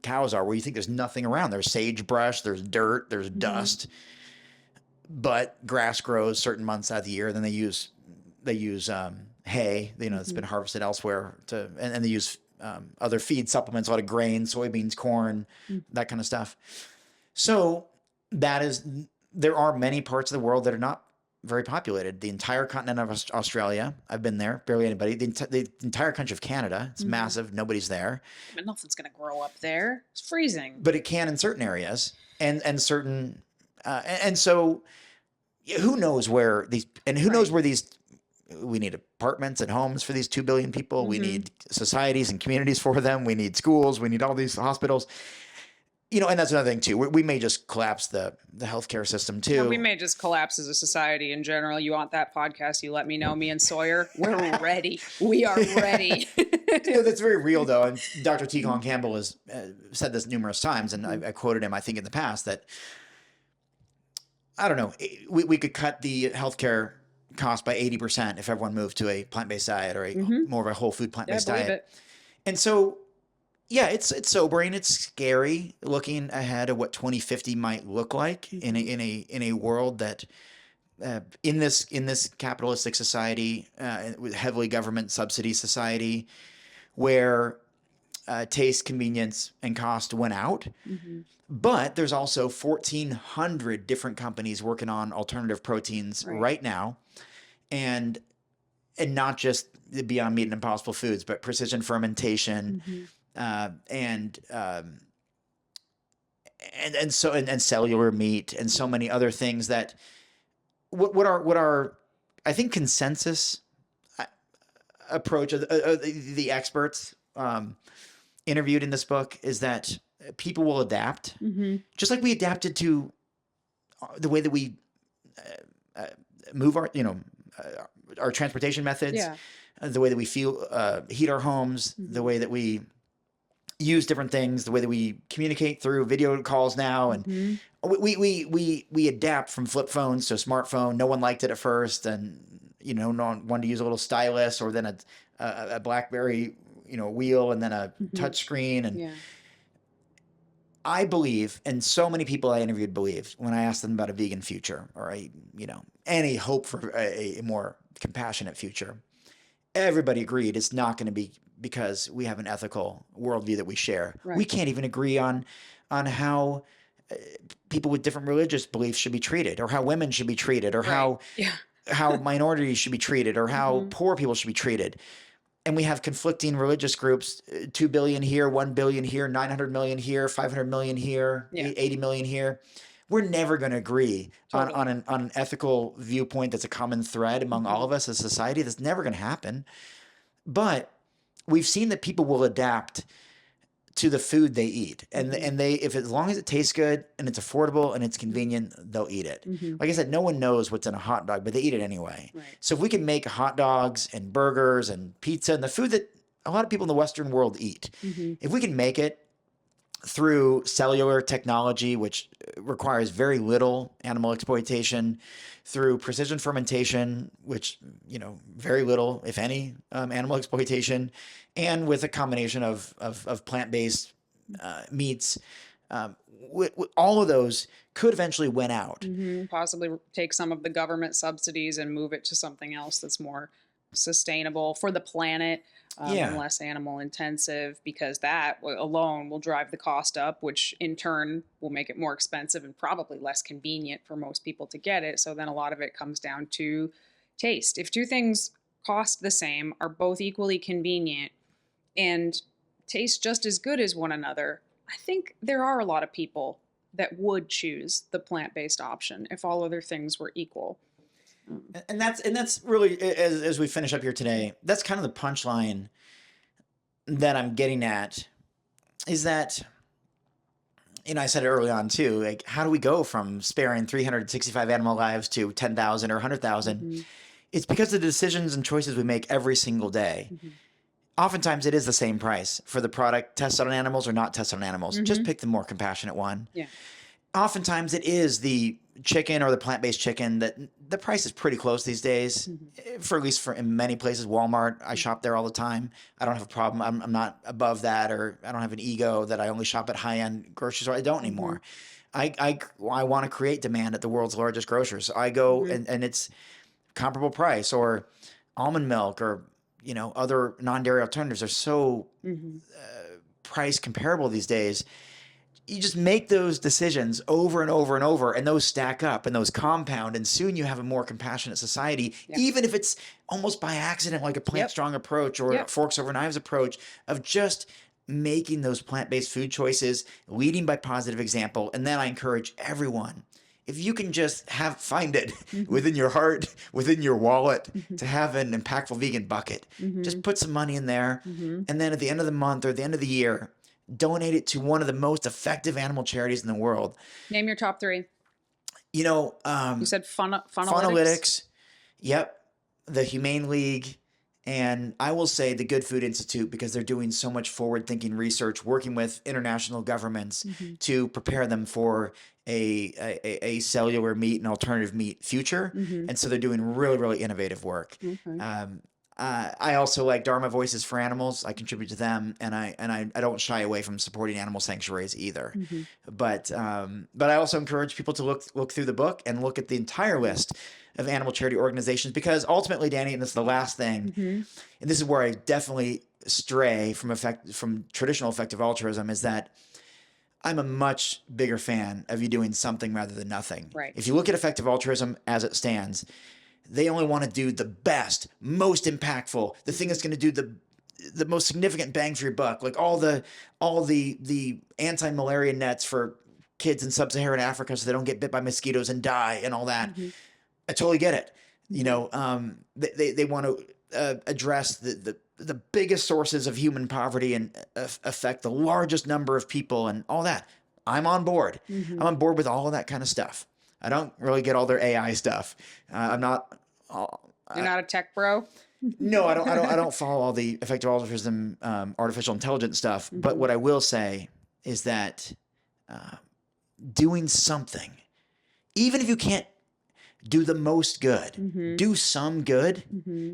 cows are, where you think there's nothing around. There's sagebrush, there's dirt, there's dust, but grass grows certain months out of the year. Then they use hay, that's been harvested elsewhere and they use other feed supplements, a lot of grains, soybeans, corn, that kind of stuff. So there are many parts of the world that are not very populated. The entire continent of Australia, I've been there, barely anybody. The entire country of Canada, it's massive, nobody's there. But nothing's going to grow up there. It's freezing. But it can in certain areas and certain, and so who knows where these, we need apartments and homes for these 2 billion people. We need societies and communities for them. We need schools. We need all these hospitals. And that's another thing too. We may just collapse the healthcare system too. Well, we may just collapse as a society in general. You want that podcast? You let me know. Me and Sawyer, we're ready. We are ready. That's very real though. And Dr. 𝐃𝐿 Campbell has said this numerous times, and I quoted him, I think, in the past, that I don't know, we could cut the healthcare cost by 80% if everyone moved to a plant-based diet or more of a whole food plant-based diet. And so, yeah, it's sobering. It's scary looking ahead of what 2050 might look like in a world that in this capitalistic society, with heavily government subsidy society, where taste, convenience, and cost went out. But there's also 1,400 different companies working on alternative proteins right now, and not just the Beyond Meat and Impossible Foods, but precision fermentation, and cellular meat, and so many other things that what are I think consensus approach of the experts interviewed in this book is that people will adapt, just like we adapted to the way that we move our transportation methods, the way that we heat our homes, the way that we use different things, the way that we communicate through video calls now, and we adapt from flip phones to a smartphone. No one liked it at first, and no one wanted to use a little stylus, or then a BlackBerry wheel, and then a touch screen. And I believe, and so many people I interviewed believed, when I asked them about a vegan future or any hope for a more compassionate future, everybody agreed it's not going to be because we have an ethical worldview that we share. We can't even agree on how people with different religious beliefs should be treated, or how women should be treated, or how minorities should be treated, or how poor people should be treated. And we have conflicting religious groups, 2 billion here, 1 billion here, 900 million here, 500 million here, 80 million here. We're never going to agree on an ethical viewpoint that's a common thread among all of us as a society. That's never going to happen. But we've seen that people will adapt to the food they eat, and as long as it tastes good and it's affordable and it's convenient, they'll eat it. Like I said, no one knows what's in a hot dog, but they eat it anyway. So if we can make hot dogs and burgers and pizza and the food that a lot of people in the Western world eat, if we can make it through cellular technology, which requires very little animal exploitation, through precision fermentation, which, very little, if any, animal exploitation, and with a combination of plant-based meats, all of those could eventually win out. Possibly take some of the government subsidies and move it to something else that's more sustainable for the planet, and less animal intensive, because that alone will drive the cost up, which in turn will make it more expensive and probably less convenient for most people to get it. So then a lot of it comes down to taste. If two things cost the same, are both equally convenient, and taste just as good as one another, I think there are a lot of people that would choose the plant-based option if all other things were equal. And that's really, as we finish up here today, that's kind of the punchline that I'm getting at, is that, I said it early on too, like, how do we go from sparing 365 animal lives to 10,000 or 100,000? It's because of the decisions and choices we make every single day. Oftentimes it is the same price for the product tested on animals or not tested on animals. Just pick the more compassionate one. oftentimes it is the chicken or the plant-based chicken that the price is pretty close these days, for at least for in many places. Walmart, I shop there all the time. I don't have a problem. I'm not above that, or I don't have an ego that I only shop at high-end grocery store. I don't anymore. I want to create demand at the world's largest grocers. I go and it's comparable price, or almond milk, or other non-dairy alternatives are so price comparable these days. You just make those decisions over and over and over, and those stack up and those compound, and soon you have a more compassionate society, even if it's almost by accident, like a plant strong approach or a forks over knives approach of just making those plant-based food choices, leading by positive example. And then I encourage everyone, if you can just find it within your heart, within your wallet, to have an impactful vegan bucket, just put some money in there. And then at the end of the month or the end of the year, donate it to one of the most effective animal charities in the world. Name your top 3. You said Funalytics. Yep. The Humane League. And I will say the Good Food Institute, because they're doing so much forward-thinking research, working with international governments to prepare them for a cellular meat and alternative meat future. And so they're doing really, really innovative work. I also like Dharma Voices for Animals. I contribute to them, and I don't shy away from supporting animal sanctuaries either. But I also encourage people to look through the book and look at the entire list of animal charity organizations, because ultimately, Dani, and this is the last thing, and this is where I definitely stray from traditional effective altruism, is that I'm a much bigger fan of you doing something rather than nothing. Right. If you look at effective altruism as it stands, they only want to do the best, most impactful, the thing that's going to do the most significant bang for your buck, like all the anti-malaria nets for kids in sub-Saharan Africa so they don't get bit by mosquitoes and die and all that. I totally get it. They want to address the biggest sources of human poverty and affect the largest number of people and all that. I'm on board. I'm on board with all of that kind of stuff. I don't really get all their AI stuff. I'm not. You're not a tech bro? No, I don't follow all the effective altruism, artificial intelligence stuff. But what I will say is that doing something, even if you can't do the most good, do some good.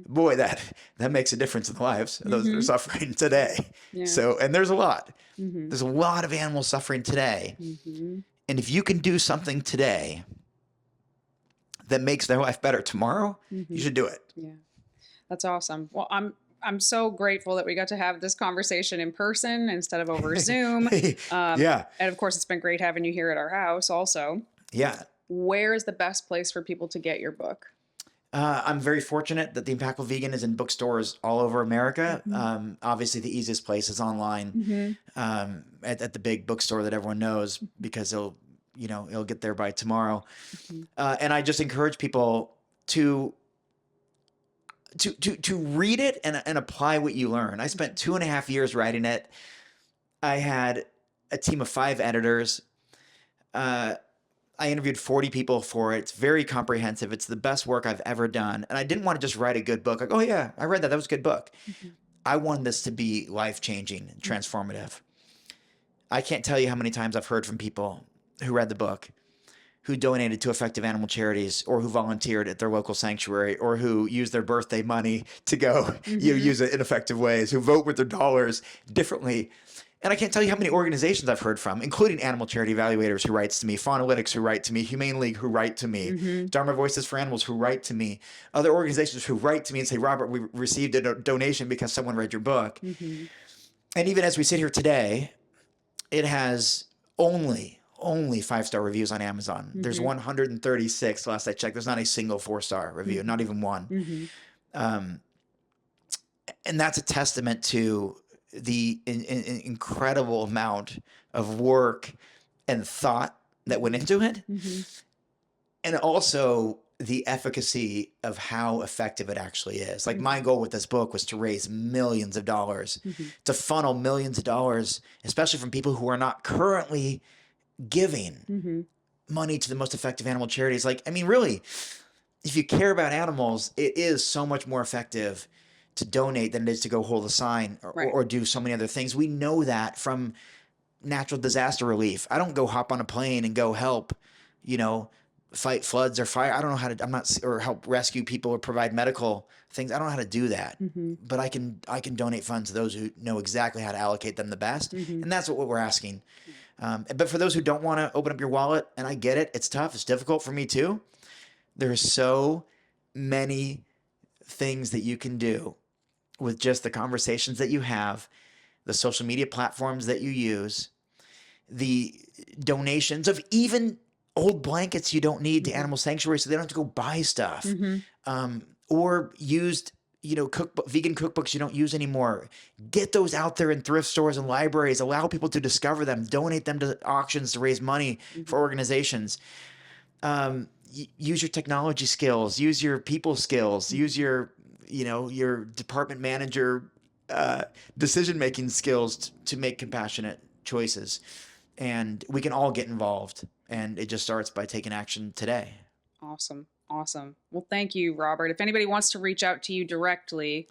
Boy, that makes a difference in the lives of those that are suffering today. So, and there's a lot. There's a lot of animals suffering today. And if you can do something today that makes their life better tomorrow, you should do it. Yeah, that's awesome. Well, I'm so grateful that we got to have this conversation in person instead of over Zoom. And of course, it's been great having you here at our house also. Yeah. Where is the best place for people to get your book? I'm very fortunate that The Impactful Vegan is in bookstores all over America. Obviously, the easiest place is online at the big bookstore that everyone knows, because it'll get there by tomorrow. And I just encourage people to read it and apply what you learn. I spent 2.5 years writing it. I had a team of 5 editors. I interviewed 40 people for it. It's very comprehensive. It's the best work I've ever done. And I didn't want to just write a good book. Like, oh yeah, I read that. That was a good book. I wanted this to be life-changing and transformative. I can't tell you how many times I've heard from people who read the book, who donated to effective animal charities, or who volunteered at their local sanctuary, or who used their birthday money to go use it in effective ways, who vote with their dollars differently. And I can't tell you how many organizations I've heard from, including animal charity evaluators who writes to me, Funalytics who write to me, Humane League who write to me, Dharma Voices for Animals who write to me, other organizations who write to me and say, Robert, we received a donation because someone read your book. And even as we sit here today, it has only 5-star reviews on Amazon. There's 136 last I checked. There's not a single 4-star review, not even one. And that's a testament to the incredible amount of work and thought that went into it. And also the efficacy of how effective it actually is. Like, my goal with this book was to raise millions of dollars, to funnel millions of dollars, especially from people who are not currently giving money to the most effective animal charities. Like, I mean, really, if you care about animals, it is so much more effective to donate than it is to go hold a sign or do so many other things. We know that from natural disaster relief. I don't go hop on a plane and go help, fight floods or fire. I don't know how to, or help rescue people or provide medical things. I don't know how to do that, but I can donate funds to those who know exactly how to allocate them the best. And that's what we're asking. But for those who don't want to open up your wallet, and I get it, it's tough. It's difficult for me too. There's so many things that you can do with just the conversations that you have, the social media platforms that you use, the donations of even old blankets you don't need to animal sanctuaries so they don't have to go buy stuff, or used, vegan cookbooks you don't use anymore. Get those out there in thrift stores and libraries. Allow people to discover them. Donate them to auctions to raise money for organizations. Use your technology skills. Use your people skills. Use your department manager decision-making skills to make compassionate choices. And we can all get involved. And it just starts by taking action today. Awesome. Well, thank you, Robert. If anybody wants to reach out to you directly,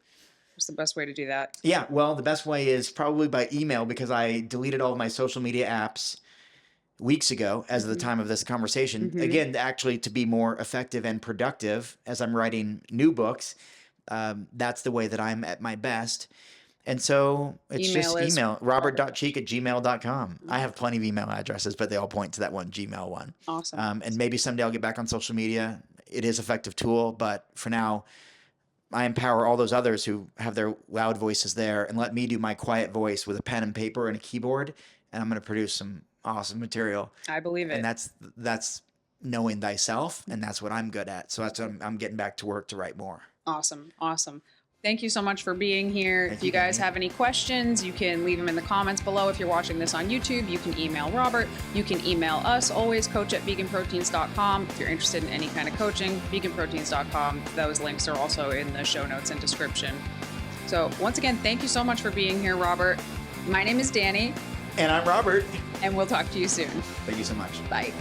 what's the best way to do that? Yeah, well, the best way is probably by email, because I deleted all of my social media apps weeks ago as of the time of this conversation. Again, actually to be more effective and productive as I'm writing new books. That's the way that I'm at my best. And so it's email robert.cheeke@gmail.com. I have plenty of email addresses, but they all point to that one Gmail one. Awesome. And maybe someday I'll get back on social media. It is an effective tool, but for now, I empower all those others who have their loud voices there, and let me do my quiet voice with a pen and paper and a keyboard, and I'm going to produce some awesome material. I believe it. And that's knowing thyself, and that's what I'm good at. So that's what I'm getting back to work to write more. Awesome. Thank you so much for being here. If you guys have any questions, you can leave them in the comments below. If you're watching this on YouTube, you can email Robert. You can email us, always, coach@veganproteins.com. If you're interested in any kind of coaching, veganproteins.com. Those links are also in the show notes and description. So once again, thank you so much for being here, Robert. My name is Dani. And I'm Robert. And we'll talk to you soon. Thank you so much. Bye.